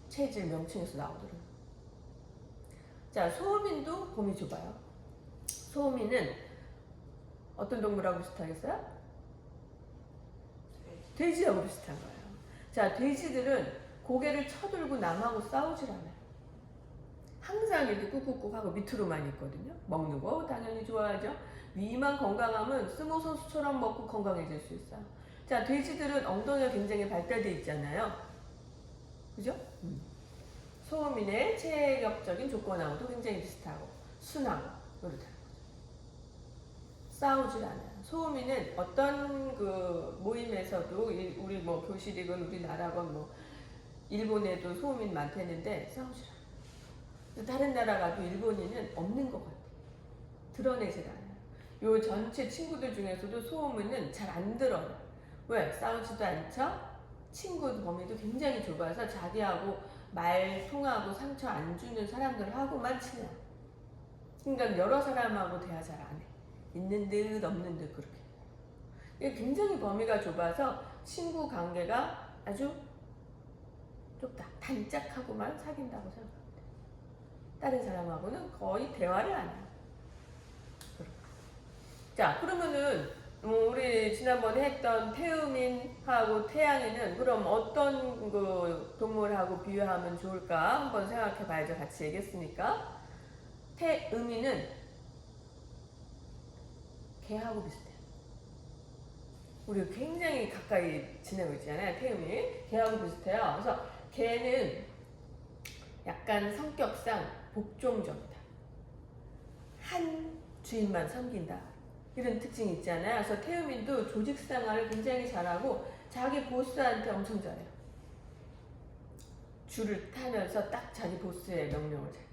S1: 체질 명칭에서 나오더라고요. 자, 소음인도 범위 좁아요. 소음인은 어떤 동물하고 비슷하겠어요? 돼지하고 비슷한 거예요. 자, 돼지들은 고개를 쳐들고 남하고 싸우질 않아요. 항상 이렇게 꾹꾹꾹 하고 밑으로만 있거든요. 먹는 거 당연히 좋아하죠. 위만 건강하면 스모 선수처럼 먹고 건강해질 수 있어요. 자, 돼지들은 엉덩이가 굉장히 발달되어 있잖아요. 그죠? 소음인의 체격적인 조건하고도 굉장히 비슷하고 순하고 그렇다는 거죠. 싸우질 않아요. 소음인은 어떤 그 모임에서도 우리 뭐 교실이건 우리나라건 뭐 일본에도 소음인 많다는데 싸우질 않아요. 다른 나라 가도 일본인은 없는 것 같아요. 드러내질 않아요. 요 전체 친구들 중에서도 소음인은 잘 안 드러나요. 왜? 싸우지도 않죠? 친구 범위도 굉장히 좁아서 자기하고 말 통하고 상처 안 주는 사람들하고만 친해요. 그러니까 여러 사람하고 대화 잘 안 해. 있는 듯 없는 듯 그렇게. 이게 굉장히 범위가 좁아서 친구 관계가 아주 좁다. 단짝하고만 사귄다고 생각합니다. 다른 사람하고는 거의 대화를 안 해요. 자, 그러면은 우리 지난번에 했던 태음인하고 태양인은 그럼 어떤 그 동물하고 비유하면 좋을까 한번 생각해 봐야죠. 같이 얘기했으니까. 태음인은 개하고 비슷해요. 우리 굉장히 가까이 지내고 있잖아요. 태음인. 개하고 비슷해요. 그래서 개는 약간 성격상 복종적이다. 한 주인만 섬긴다. 이런 특징이 있잖아요. 그래서 태음인도 조직 생활을 굉장히 잘하고 자기 보스한테 엄청 잘해요. 줄을 타면서 딱 자기 보스의 명령을 잘해요.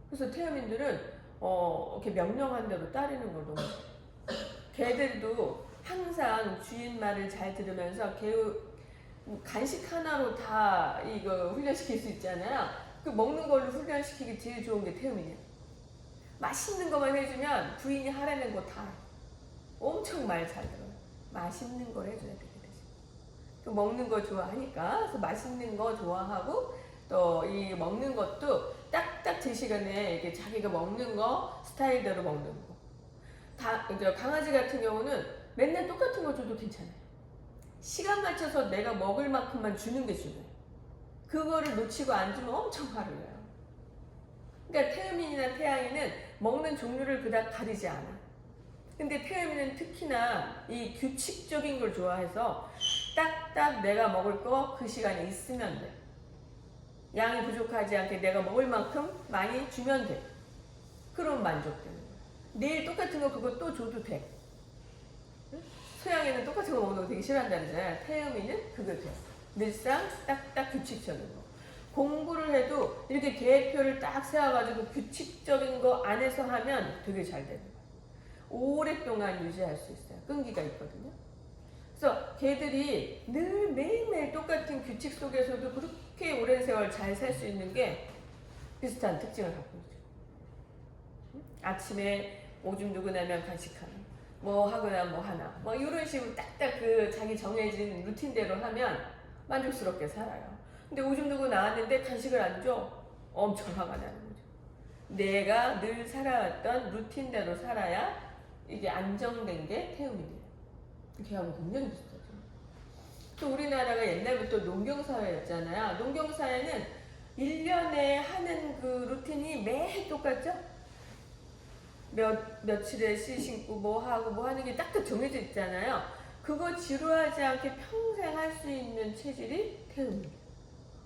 S1: 그래서 태음인들은 이렇게 명령한 대로 따르는 걸 너무 잘해요. 개들도 항상 주인 말을 잘 들으면서 간식 하나로 다 이거 훈련시킬 수 있잖아요. 그 먹는 걸로 훈련시키기 제일 좋은 게 태음인이에요. 맛있는 것만 해주면 부인이 하라는 거 다 엄청 말 잘 들어요. 맛있는 걸 해줘야 되게 되죠. 먹는 거 좋아하니까 그래서 맛있는 거 좋아하고 또 이 먹는 것도 딱딱 제 시간에 이렇게 자기가 먹는 거 스타일대로 먹는 거. 이제 강아지 같은 경우는 맨날 똑같은 거 줘도 괜찮아요. 시간 맞춰서 내가 먹을 만큼만 주는 게 중요해요. 그거를 놓치고 안 주면 엄청 화를 내요. 그러니까 태음인이나 태양인은 먹는 종류를 그닥 가리지 않아. 근데 태음인은 특히나 이 규칙적인 걸 좋아해서 딱딱 내가 먹을 거 그 시간에 있으면 돼. 양이 부족하지 않게 내가 먹을 만큼 많이 주면 돼. 그럼 만족되는 거야. 내일 똑같은 거 그거 또 줘도 돼. 소양이는 똑같은 거 먹는 거 되게 싫어한다잖아요. 태음이는 그거 돼. 늘상 딱딱 규칙적인 거. 공부를 해도 이렇게 계획표를 딱 세워가지고 규칙적인 거 안에서 하면 되게 잘 되는 거예요. 오랫동안 유지할 수 있어요. 끈기가 있거든요. 그래서 걔들이 늘 매일매일 똑같은 규칙 속에서도 그렇게 오랜 세월 잘 살 수 있는 게 비슷한 특징을 갖고 있죠. 아침에 오줌 누구 나면 간식하나, 뭐 하거나 뭐 하나, 뭐 이런 식으로 딱딱 그 자기 정해진 루틴대로 하면 만족스럽게 살아요. 근데 오줌 누구 나왔는데 간식을 안 줘? 엄청 화가 나는 거죠. 내가 늘 살아왔던 루틴대로 살아야 이게 안정된 게 태음이에요. 걔하고 굉장히 비슷하죠. 또 우리나라가 옛날부터 농경사회였잖아요. 농경사회는 1년에 하는 그 루틴이 매일 똑같죠? 며칠에 씨 신고 뭐 하고 뭐 하는 게 딱딱 정해져 있잖아요. 그거 지루하지 않게 평생 할 수 있는 체질이 태음이에요.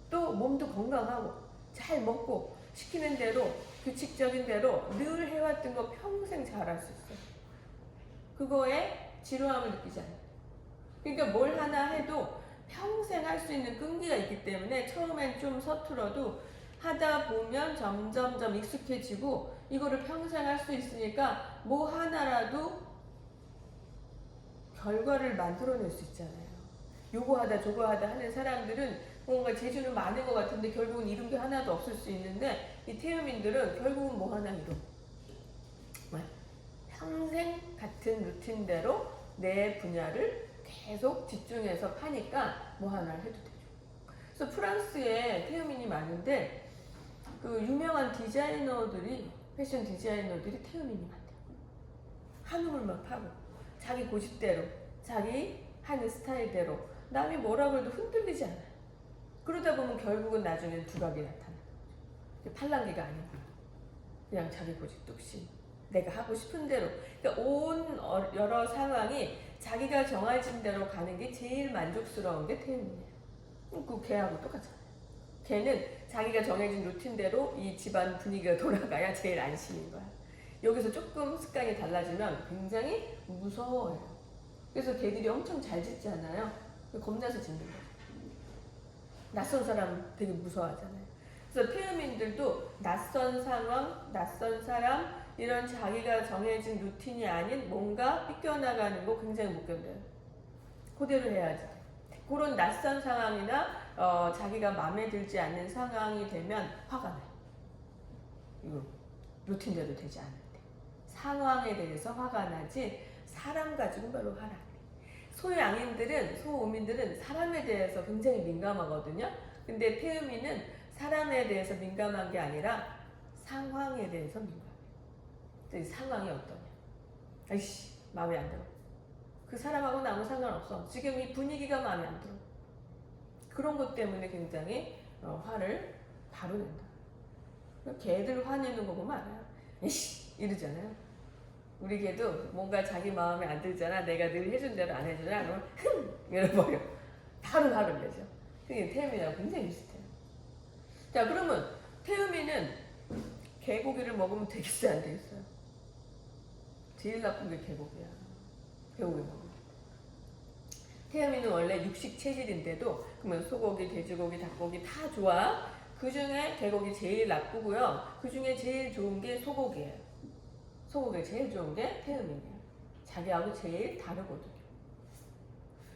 S1: 또 몸도 건강하고 잘 먹고 시키는 대로 규칙적인 대로 늘 해왔던 거 평생 잘할 수 있어요. 그거에 지루함을 느끼지 않아요. 그러니까 뭘 하나 해도 평생 할 수 있는 끈기가 있기 때문에 처음엔 좀 서툴어도 하다 보면 점점점 익숙해지고 이거를 평생 할 수 있으니까 뭐 하나라도 결과를 만들어낼 수 있잖아요. 요거 하다 저거 하다 하는 사람들은 뭔가 재주는 많은 것 같은데 결국은 이룬 게 하나도 없을 수 있는데 이 태음인들은 결국은 뭐 하나 이뤄. 평생 같은 루틴대로 내 분야를 계속 집중해서 파니까 뭐 하나를 해도 되죠. 그래서 프랑스에 태음인이 많은데 그 유명한 디자이너들이 패션 디자이너들이 태음인이 많대요. 한우물만 파고 자기 고집대로 자기 하는 스타일대로 남이 뭐라고 해도 흔들리지 않아요. 그러다 보면 결국은 나중엔 두각이 나타나는 거죠. 팔랑귀가 아니고 그냥 자기 고집 뚝심 내가 하고 싶은 대로. 그러니까 온 여러 상황이 자기가 정해진 대로 가는 게 제일 만족스러운 게 태음이에요. 그 걔하고 똑같잖아요. 걔는 자기가 정해진 루틴대로 이 집안 분위기가 돌아가야 제일 안심인 거야. 여기서 조금 습관이 달라지면 굉장히 무서워요. 그래서 걔들이 엄청 잘 짖잖아요. 겁나서 짖는 거죠. 낯선 사람 되게 무서워하잖아요. 그래서 태음인들도 낯선 상황, 낯선 사람 이런 자기가 정해진 루틴이 아닌 뭔가 삐껴나가는 거 굉장히 못 견뎌요. 그대로 해야지. 그런 낯선 상황이나 자기가 마음에 들지 않는 상황이 되면 화가 나요. 이거 루틴대로 되지 않는데. 상황에 대해서 화가 나지 사람 가지고 별로 화가 안 나. 소양인들은, 소음인들은 사람에 대해서 굉장히 민감하거든요. 근데 태음인은 사람에 대해서 민감한 게 아니라 상황에 대해서 민감해요. 이 상황이 어떠냐. 아이씨, 마음에 안 들어. 그 사람하고는 아무 상관없어. 지금 이 분위기가 마음에 안 들어. 그런 것 때문에 굉장히 화를 바로 낸다. 개들 화내는 거 보면 알아요. 에이씨, 이러잖아요. 우리 개도 뭔가 자기 마음에 안 들잖아. 내가 늘 해준 대로 안 해주잖아. 그러면 이러버려. 바로 화를 내죠. 그게 태음이랑 굉장히 비슷해요. 자, 그러면 태음이는 개고기를 먹으면 되겠어요, 안 되겠어요? 제일 나쁜 게 개고기야. 개고기 먹으면. 태음이는 원래 육식 체질인데도 그러면 소고기, 돼지고기, 닭고기 다 좋아. 그 중에 개고기 제일 나쁘고요. 그 중에 제일 좋은 게 소고기예요. 소고기 제일 좋은 게 태음이에요. 자기하고 제일 다르거든요.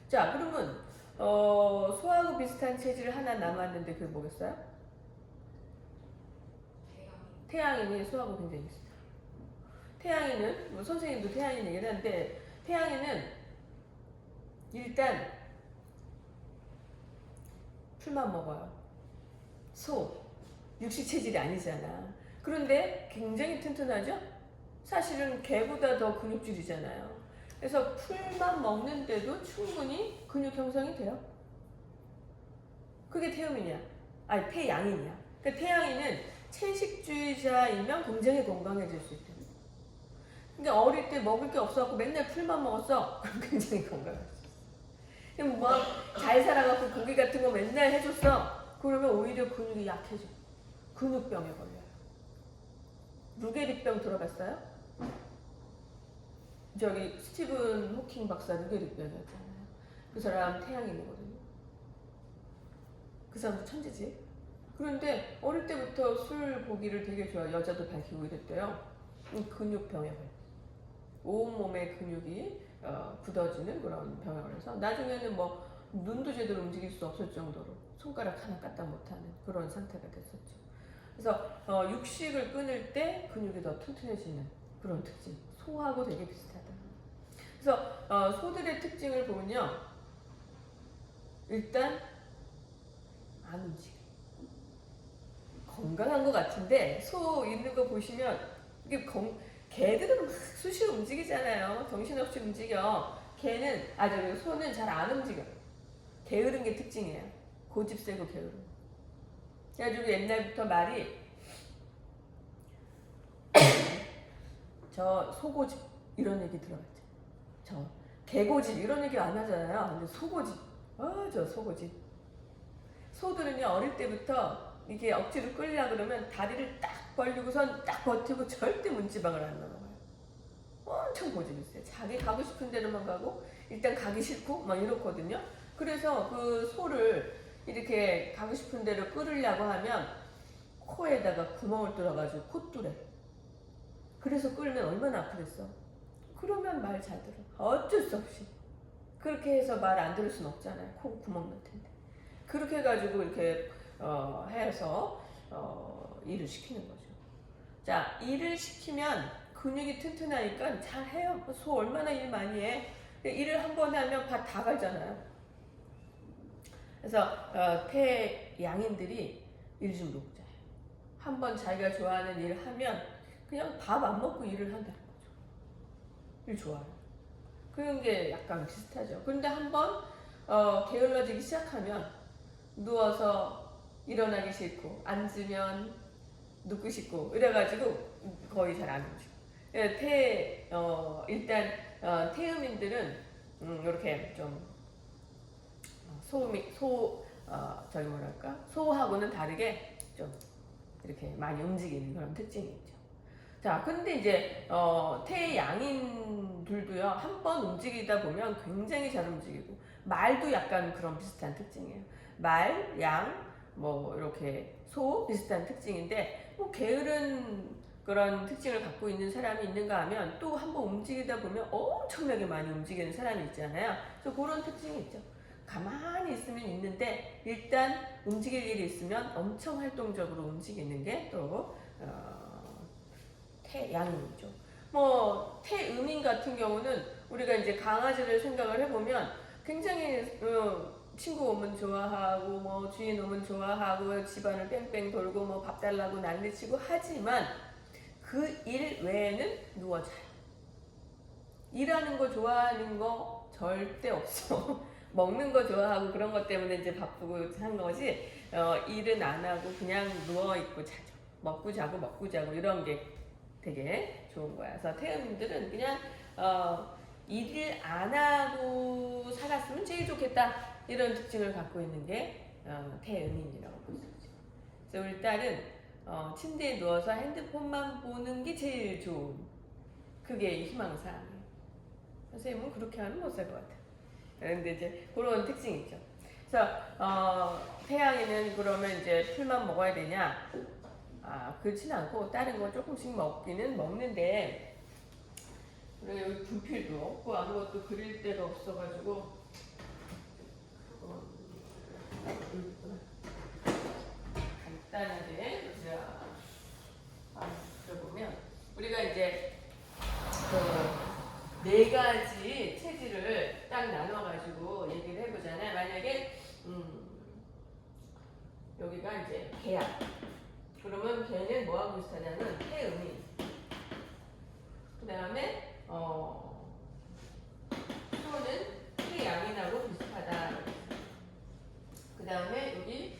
S1: 자, 그러면 소하고 비슷한 체질 하나 남았는데 그게 뭐겠어요? 태양인이 소하고 굉장히 비슷해요. 태양인은 뭐 선생님도 태양인 얘기를 하는데 태양인은 일단 풀만 먹어요. 소, 육식 체질이 아니잖아. 그런데 굉장히 튼튼하죠? 사실은 개보다 더 근육질이잖아요. 그래서 풀만 먹는데도 충분히 근육 형성이 돼요. 그게 태음이냐? 아니 태양인이야. 그러니까 태양인은 채식주의자이면 굉장히 건강해질 수 있다. 그러니까 어릴 때 먹을 게 없어갖고 맨날 풀만 먹었어. 그럼 굉장히 건강할 수 있어. 그럼 뭐 잘 살아갖고 고기 같은 거 맨날 해줬어. 그러면 오히려 근육이 약해져. 근육병에 걸려요. 루게릭병 들어봤어요? 저기 스티븐 호킹 박사 루게릭병이었잖아요. 그 사람 태양인이거든요. 그 사람도 천재지. 그런데 어릴 때부터 술 고기를 되게 좋아. 여자도 밝히고 이랬대요. 근육병에 걸려. 온몸의 근육이 굳어지는 그런 병에 걸려서 나중에는 뭐 눈도 제대로 움직일 수 없을 정도로 손가락 하나 까딱 못하는 그런 상태가 됐었죠. 그래서 육식을 끊을 때 근육이 더 튼튼해지는 그런 특징. 소하고 되게 비슷하다. 그래서 소들의 특징을 보면요. 일단 안 움직여. 건강한 것 같은데 소 있는 거 보시면 이게 개들은 막 수시로 움직이잖아요. 정신없이 움직여. 소는 잘 안 움직여. 게으른 게 특징이에요. 고집 세고 게으른. 그래가지고 옛날부터 말이 저 소고집 이런 얘기 들어봤죠. 저 개고집 이런 얘기 안 하잖아요. 근데 소고집. 저 소고집. 소들은요 어릴 때부터 이게 억지로 끌려고 그러면 다리를 딱 벌리고선 딱 버티고 절대 문지방을 안 넘어가요. 엄청 고집이 있어요. 자기 가고 싶은 데로만 가고 일단 가기 싫고 막 이렇거든요. 그래서 그 소를 이렇게 가고 싶은 데로 끌으려고 하면 코에다가 구멍을 뚫어가지고 콧뚜래. 그래서 끌면 얼마나 아프겠어. 그러면 말 잘 들어. 어쩔 수 없이. 그렇게 해서 말 안 들을 순 없잖아요. 코 구멍 넣을 텐데. 그렇게 해가지고 이렇게 해서 일을 시키는 거죠. 자, 일을 시키면 근육이 튼튼하니까 잘 해요. 소 얼마나 일 많이 해. 일을 한 번 하면 밥 다 갈잖아요. 그래서 태양인들이 일 중독자예요. 한 번 자기가 좋아하는 일을 하면 그냥 밥 안 먹고 일을 한다는 거죠. 일 좋아해요. 그런 게 약간 비슷하죠. 그런데 한번 게을러지기 시작하면 누워서 일어나기 싫고 앉으면 눕고 싶고 이래가지고 거의 잘 안 움직여. 일단 태음인들은 이렇게 좀 소하고는 다르게 좀 이렇게 많이 움직이는 그런 특징이 있죠. 자, 근데 이제 태양인들도요 한 번 움직이다 보면 굉장히 잘 움직이고 말도 약간 그런 비슷한 특징이에요. 말, 양, 뭐 이렇게 소 비슷한 특징인데 뭐 게으른 그런 특징을 갖고 있는 사람이 있는가 하면 또 한 번 움직이다 보면 엄청나게 많이 움직이는 사람이 있잖아요. 그래서 그런 특징이 있죠. 가만히 있으면 있는데 일단 움직일 일이 있으면 엄청 활동적으로 움직이는 게 또 태양인이죠. 뭐 태음인 같은 경우는 우리가 이제 강아지를 생각을 해보면 굉장히 친구 오면 좋아하고 뭐 주인 오면 좋아하고 집안을 뺑뺑 돌고 뭐 밥 달라고 난리치고 하지만 그 일 외에는 누워 자요. 일하는 거 좋아하는 거 절대 없어. 먹는 거 좋아하고 그런 것 때문에 이제 바쁘고 한 거지 일은 안 하고 그냥 누워 있고 자죠. 먹고 자고 이런 게 되게 좋은 거야. 그래서 태음인들은 그냥 일을 안 하고 살았으면 제일 좋겠다 이런 특징을 갖고 있는 게 태음인이라고 볼 수 있죠. 그래서 우리 딸은 침대에 누워서 핸드폰만 보는 게 제일 좋은 그게 희망사항이에요. 선생님은 그렇게 하면 못 살 것 같아요. 그런데 이제 그런 특징이 있죠. 그래서 태양이는 그러면 이제 풀만 먹어야 되냐? 그렇진 않고 다른 거 조금씩 먹기는 먹는데 우리가 여기 분필도 없고 아무것도 그릴 데가 없어가지고 간단하게 들어보면 우리가 이제 네 가지 체질을 딱 나눠가지고 얘기를 해보잖아요. 만약에 여기가 이제 개야. 그러면 걔는 뭐하고 비슷하냐면 태음이. 그 다음에 소는 태양인하고 비슷하다. 그 다음에 여기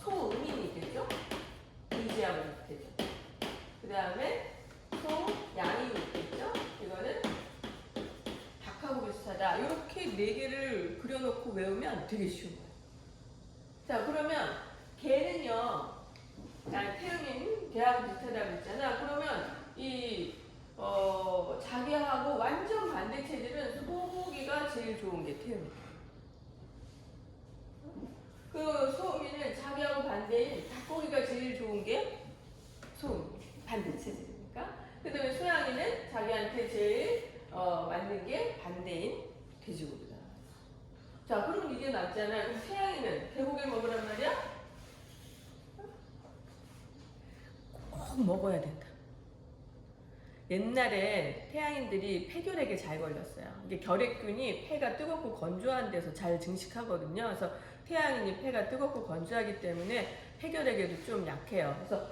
S1: 소음인이 있겠죠? 의지하고 있겠죠. 그 다음에 소양인이 있겠죠? 이거는 닭하고 비슷하다. 이렇게 네 개를 그려놓고 외우면 되게 쉬운 거예요. 자, 그러면 개는요, 태음인 개하고 비슷하다고 했잖아. 그러면 이 자기하고 완전 반대 체질은 소고기가 제일 좋은 게 태음이에요. 그 소음이는 자기하고 반대인 닭고기가 제일 좋은 게 소음, 반대 체질이니까. 그 다음에 소양이는 자기한테 제일 맞는 게 반대인 돼지고기다. 자, 그럼 이게 맞잖아요. 그럼 태양이는 개고기를 먹으란 말이야? 꼭 먹어야 된다. 옛날에 태양인들이 폐결핵에 잘 걸렸어요. 이게 결핵균이 폐가 뜨겁고 건조한 데서 잘 증식하거든요. 그래서 태양인이 폐가 뜨겁고 건조하기 때문에 폐결핵에도 좀 약해요. 그래서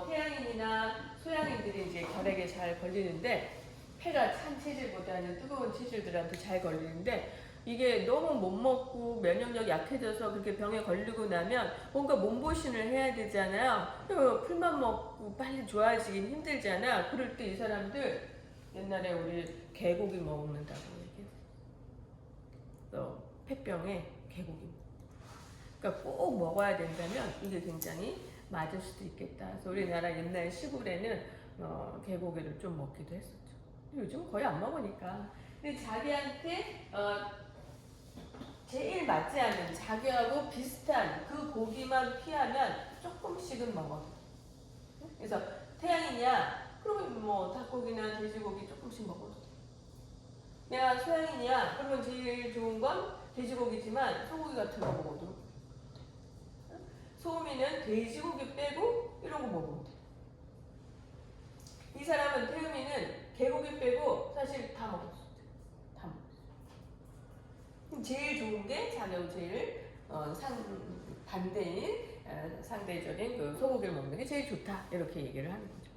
S1: 태양인이나 소양인들이 이제 결핵에 잘 걸리는데 폐가 찬 체질보다는 뜨거운 체질들한테 잘 걸리는데 이게 너무 못 먹고 면역력이 약해져서 그렇게 병에 걸리고 나면 뭔가 몸보신을 해야 되잖아요. 풀만 먹고 빨리 좋아지긴 힘들잖아. 그럴 때 이 사람들 옛날에 우리 개고기 먹는다고 얘기했어. 폐병에 개고기. 그러니까 꼭 먹어야 된다면 이게 굉장히 맞을 수도 있겠다. 그래서 우리나라 옛날 시골에는 개고기를 좀 먹기도 했었죠. 요즘 거의 안 먹으니까. 근데 자기한테 제일 맞지 않는 자기하고 비슷한 그 고기만 피하면 조금씩은 먹어도. 그래서 태양이냐? 그러면 뭐 닭고기나 돼지고기 조금씩 먹어도 돼. 내가 소양이냐? 그러면 제일 좋은 건 돼지고기지만 소고기 같은 거 먹어도 돼. 소음이는 돼지고기 빼고 이런 거 먹으면 돼. 이 사람은 태음이는 개고기 빼고 사실 다 먹었어. 다 먹었어. 제일 좋은 게 자기하고 제일 반대인 상대적인 그 소고기를 먹는 게 제일 좋다. 이렇게 얘기를 하는 거죠.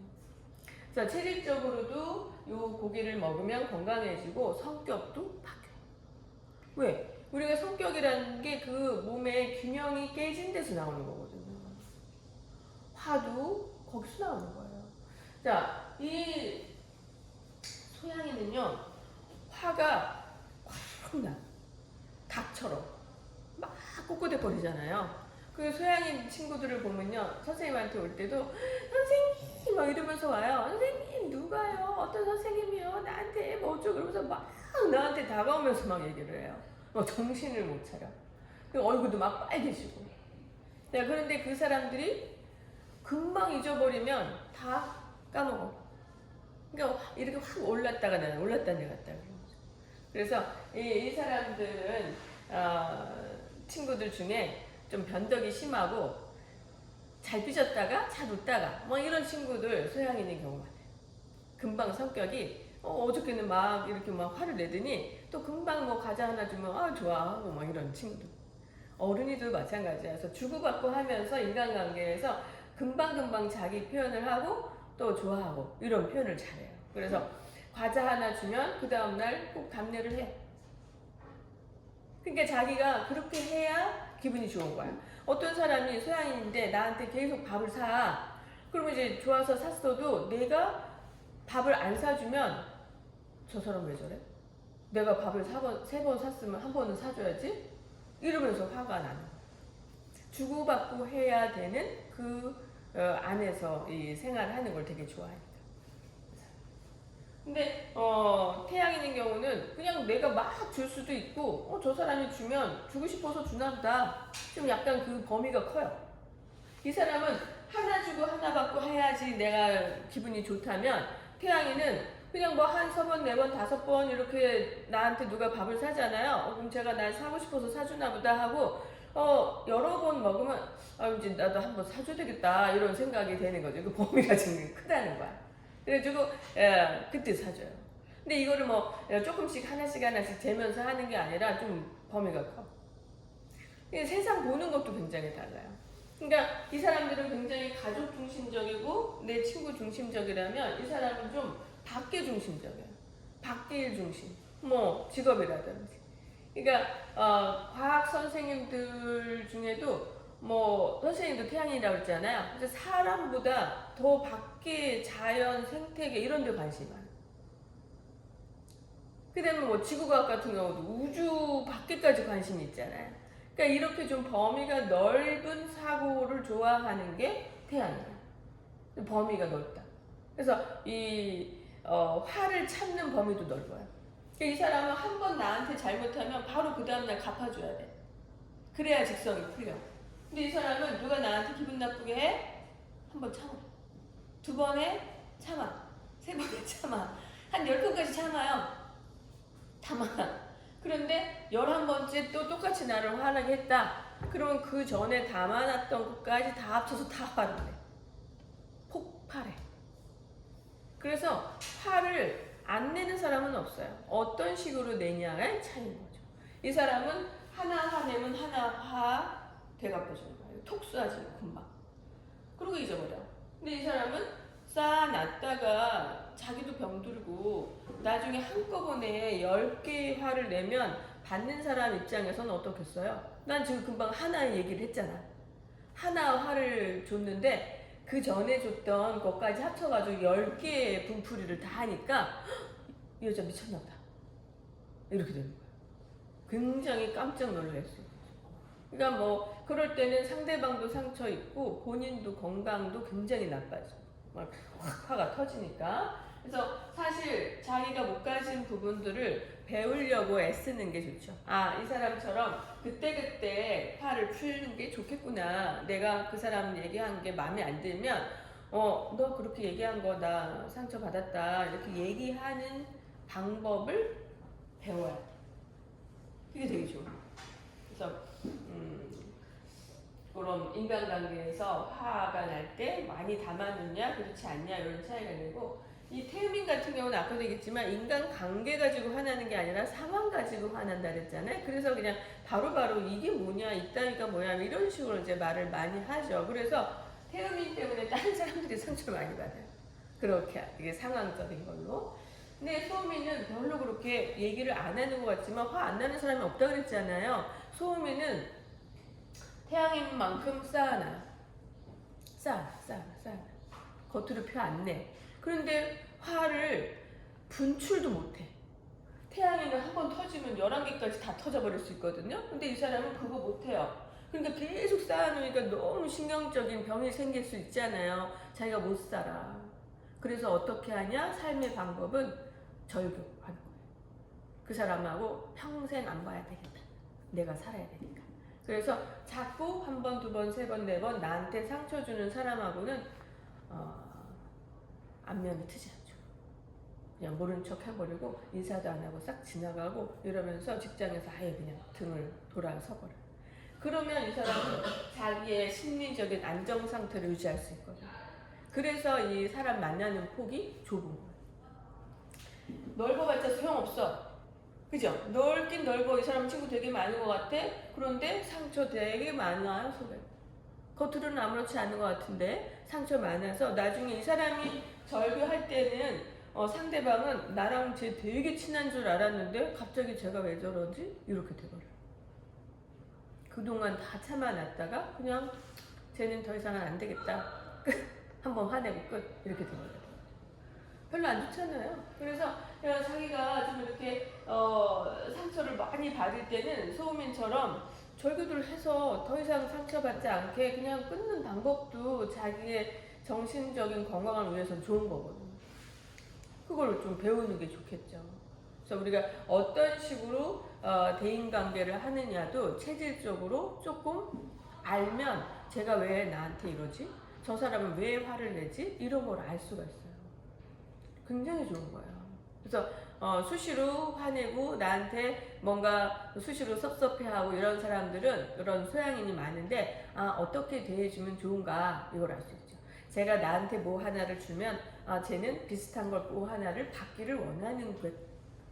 S1: 그래서 체질적으로도 이 고기를 먹으면 건강해지고 성격도 바뀌어요. 왜? 우리가 성격이라는 게 그 몸의 균형이 깨진 데서 나오는 거거든요. 화도 거기서 나오는 거예요. 자, 이 소양이는요, 화가 확 나. 닭처럼. 막 꿋꿋대거리잖아요. 그 소양인 친구들을 보면요, 선생님한테 올 때도 선생님 막 이러면서 와요. 선생님 누가요? 어떤 선생님이요? 나한테 뭐 어쩌고 그러면서 막 나한테 다가오면서 막 얘기를 해요. 정신을 못 차려. 얼굴도 막 빨개지고. 야, 그런데 그 사람들이 금방 잊어버리면 다 까먹어. 그러니까 이렇게 확 올랐다가 내려갔다가. 그래서 이 사람들은 친구들 중에 좀 변덕이 심하고 잘 삐졌다가 잘 웃다가 뭐 이런 친구들 소양인인 경우가 많아요. 금방 성격이 어저께는 막 이렇게 막 화를 내더니 또 금방 뭐 과자 하나 주면 좋아하고 막 이런 친구들. 어른이도 마찬가지야. 그래서 주고받고 하면서 인간관계에서 금방금방 자기 표현을 하고 또 좋아하고 이런 표현을 잘해요. 그래서 과자 하나 주면 그 다음날 꼭 답례를 해. 그러니까 자기가 그렇게 해야 기분이 좋은 거야. 어떤 사람이 소양인인데 나한테 계속 밥을 사. 그러면 이제 좋아서 샀어도 내가 밥을 안 사주면 저 사람 왜 저래? 내가 밥을 세 번 샀으면 한 번은 사줘야지? 이러면서 화가 나는 거야. 주고받고 해야 되는 그 안에서 이 생활하는 걸 되게 좋아하니까. 근데 태양인인 경우는 그냥 내가 막 줄 수도 있고 저 사람이 주면 주고 싶어서 주나 보다. 좀 약간 그 범위가 커요. 이 사람은 하나 주고 하나 받고 해야지 내가 기분이 좋다면 태양인은 그냥 뭐 한 3번, 4번, 5번 이렇게 나한테 누가 밥을 사잖아요. 그럼 제가 날 사고 싶어서 사주나 보다 하고 여러 번 먹으면 이제 나도 한번 사줘야 되겠다 이런 생각이 되는 거죠. 그 범위가 지금 크다는 거야. 그래가지고 그때 사줘요. 근데 이거를 뭐 조금씩 하나씩 재면서 하는 게 아니라 좀 범위가 커. 세상 보는 것도 굉장히 달라요. 그러니까 이 사람들은 굉장히 가족 중심적이고 내 친구 중심적이라면 이 사람은 좀 밖에 중심적이에요. 밖에 일 중심. 뭐 직업이라든지. 그러니까 과학 선생님들 중에도 뭐 선생님도 태양이라고 했잖아요. 그래서 사람보다 더 밖에 자연, 생태계 이런 데 관심이 많아요. 그다음에 뭐 지구과학 같은 경우도 우주 밖에까지 관심이 있잖아요. 그러니까 이렇게 좀 범위가 넓은 사고를 좋아하는 게 태양이에요. 범위가 넓다. 그래서 이 화를 참는 범위도 넓어요. 그러니까 이 사람은 한 번 나한테 잘못하면 바로 그 다음날 갚아줘야 돼. 그래야 직성이 풀려. 근데 이 사람은 누가 나한테 기분 나쁘게 해? 한 번 참아. 두 번 해? 참아. 세 번 해? 참아. 한 10번까지 참아요. 참아. 그런데 11번째 또 똑같이 나를 화나게 했다. 그러면 그 전에 담아놨던 것까지 다 합쳐서 다 화를 내. 폭발해. 그래서 화를 안 내는 사람은 없어요. 어떤 식으로 내냐의 차이인 거죠. 이 사람은 하나 화내면 하나 화 되갚아주는 거예요. 톡 쏴지고 금방. 그러고 잊어버려. 근데 이 사람은 쌓아놨다가 자기도 병들고 나중에 한꺼번에 10개의 화를 내면 받는 사람 입장에서는 어떻겠어요? 난 지금 금방 하나의 얘기를 했잖아. 하나 화를 줬는데 그 전에 줬던 것까지 합쳐가지고 10개의 분풀이를 다 하니까 이 여자 미쳤나 보다. 이렇게 되는 거야. 굉장히 깜짝 놀랐어요. 그러니까 뭐 그럴 때는 상대방도 상처 있고 본인도 건강도 굉장히 나빠져. 막 화가 터지니까. 그래서 사실 자기가 못 가진 부분들을 배우려고 애쓰는 게 좋죠. 아, 이 사람처럼 그때그때 화를 풀는 게 좋겠구나. 내가 그 사람 얘기한 게 마음에 안 들면 너 그렇게 얘기한 거 나 상처 받았다. 이렇게 얘기하는 방법을 배워야 돼. 그게 되게 좋아요. 그래서 그런 인간관계에서 화가 날 때 많이 담아놓냐 그렇지 않냐 이런 차이가 되고, 이 태음인 같은 경우는 아까도 얘기했지만 인간관계 가지고 화나는 게 아니라 상황 가지고 화난다 그랬잖아요. 그래서 그냥 바로바로 이게 뭐냐 이따위가 뭐야 이런 식으로 이제 말을 많이 하죠. 그래서 태음인 때문에 다른 사람들이 상처를 많이 받아요. 그렇게 이게 상황적인 걸로. 근데 소음이는 별로 그렇게 얘기를 안 하는 것 같지만 화 안 나는 사람이 없다 그랬잖아요. 소음이는 태양인 만큼 쌓아놔. 겉으로 표 안 내. 그런데 화를 분출도 못해. 태양이는 한 번 터지면 11개까지 다 터져버릴 수 있거든요. 근데 이 사람은 그거 못해요. 그러니까 계속 쌓아놓으니까 너무 신경적인 병이 생길 수 있잖아요. 자기가 못 살아. 그래서 어떻게 하냐? 삶의 방법은 절교하는 거예요. 그 사람하고 평생 안 봐야 되겠다. 내가 살아야 되니까. 그래서 자꾸 한 번, 두 번, 세 번, 네 번 나한테 상처 주는 사람하고는 안면이 트지 않죠. 그냥 모른 척 해버리고 인사도 안 하고 싹 지나가고 이러면서 직장에서 아예 그냥 등을 돌아서버려. 그러면 이 사람은 자기의 심리적인 안정 상태를 유지할 수 있거든요. 그래서 이 사람 만나는 폭이 좁은 거예요. 넓어봤자 소용없어. 그죠? 넓긴 넓어. 이 사람 친구 되게 많은 것 같아. 그런데 상처 되게 많아요, 속에. 겉으로는 아무렇지 않은 것 같은데 상처 많아서 나중에 이 사람이 절교할 때는 상대방은 나랑 쟤 되게 친한 줄 알았는데 갑자기 제가 왜 저러지? 이렇게 돼버려요. 그동안 다 참아놨다가 그냥 쟤는 더 이상은 안 되겠다. 끝. 한번 화내고 끝. 이렇게 돼버려요. 별로 안 좋잖아요. 그래서 자기가 좀 이렇게 상처를 많이 받을 때는 소음인처럼 절교를 해서 더 이상 상처받지 않게 그냥 끊는 방법도 자기의 정신적인 건강을 위해서 좋은 거거든요. 그걸 좀 배우는 게 좋겠죠. 그래서 우리가 어떤 식으로 대인관계를 하느냐도 체질적으로 조금 알면 제가 왜 나한테 이러지? 저 사람은 왜 화를 내지? 이런 걸 알 수가 있어요. 굉장히 좋은 거예요. 그래서 수시로 화내고 나한테 뭔가 수시로 섭섭해하고 이런 사람들은 이런 소양인이 많은데 어떻게 대해주면 좋은가 이걸 알 수 있죠. 제가 나한테 뭐 하나를 주면 쟤는 비슷한 걸 뭐 하나를 받기를 원하는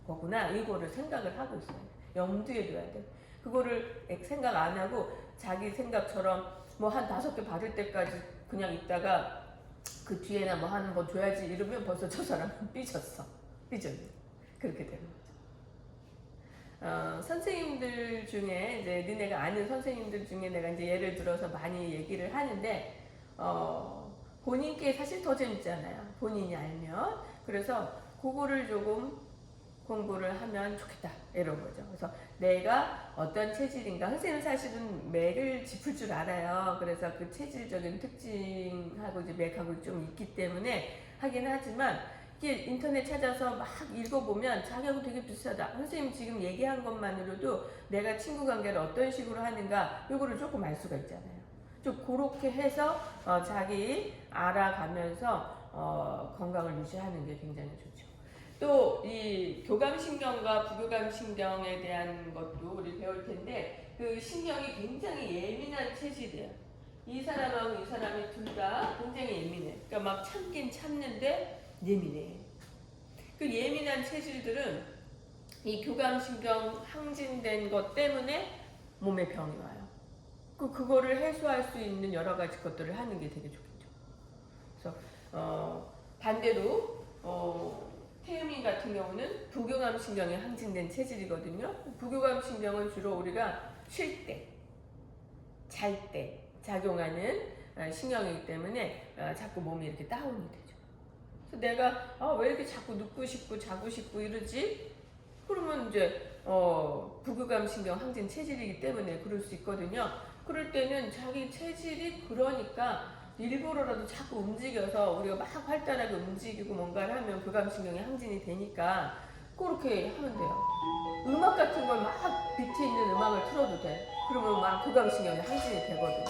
S1: 거구나 이거를 생각을 하고 있어요. 염두에 둬야 돼. 그거를 생각 안 하고 자기 생각처럼 뭐 한 5개 받을 때까지 그냥 있다가 그 뒤에나 뭐 한 번 줘야지 이러면 벌써 저 사람은 삐졌네. 그렇게 되는 거죠. 선생님들 중에 이제 너네가 아는 선생님들 중에 내가 이제 예를 들어서 많이 얘기를 하는데 본인께 사실 더 재밌잖아요. 본인이 알면. 그래서 그거를 조금 공부를 하면 좋겠다 이런 거죠. 그래서 내가 어떤 체질인가, 선생님은 사실은 맥을 짚을 줄 알아요. 그래서 그 체질적인 특징하고 이제 맥하고 좀 있기 때문에 하긴 하지만 이게 인터넷 찾아서 막 읽어보면 자기하고 되게 비슷하다. 선생님 지금 얘기한 것만으로도 내가 친구 관계를 어떤 식으로 하는가 요거를 조금 알 수가 있잖아요. 좀 그렇게 해서 자기 알아가면서 건강을 유지하는 게 굉장히 좋죠. 또 이 교감신경과 부교감신경에 대한 것도 우리 배울 텐데 그 신경이 굉장히 예민한 체질이에요. 이 사람하고 이 사람이 둘 다 굉장히 예민해. 그러니까 막 참긴 참는데 예민해. 그 예민한 체질들은 이 교감신경 항진된 것 때문에 몸에 병이 와요. 그거를 해소할 수 있는 여러 가지 것들을 하는 게 되게 좋겠죠. 그래서 반대로 태음인 같은 경우는 부교감신경에 항진된 체질이거든요. 부교감신경은 주로 우리가 쉴 때, 잘 때 작용하는 신경이기 때문에 자꾸 몸이 이렇게 다운이 되죠. 그래서 내가 왜 이렇게 자꾸 눕고 싶고 자고 싶고 이러지? 그러면 이제 부교감신경 항진 체질이기 때문에 그럴 수 있거든요. 그럴 때는 자기 체질이 그러니까 일부러라도 자꾸 움직여서 우리가 막 활달하게 움직이고 뭔가를 하면 교감신경이 항진이 되니까 그렇게 하면 돼요. 음악 같은 걸 막 밑에 있는 음악을 틀어도 돼. 그러면 막 교감신경이 항진이 되거든요.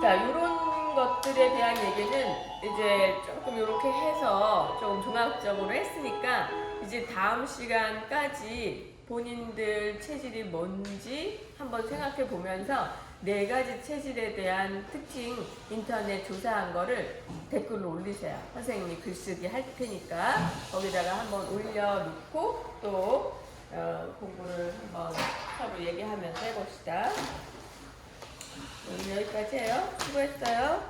S1: 자, 이런 것들에 대한 얘기는 이제 조금 이렇게 해서 좀 종합적으로 했으니까 이제 다음 시간까지 본인들 체질이 뭔지 한번 생각해 보면서 4가지 체질에 대한 특징 인터넷 조사한 거를 댓글로 올리세요. 선생님이 글쓰기 할 테니까 거기다가 한번 올려놓고 또 공부를 한번 서로 얘기하면서 해봅시다. 오늘 여기까지 해요. 수고했어요.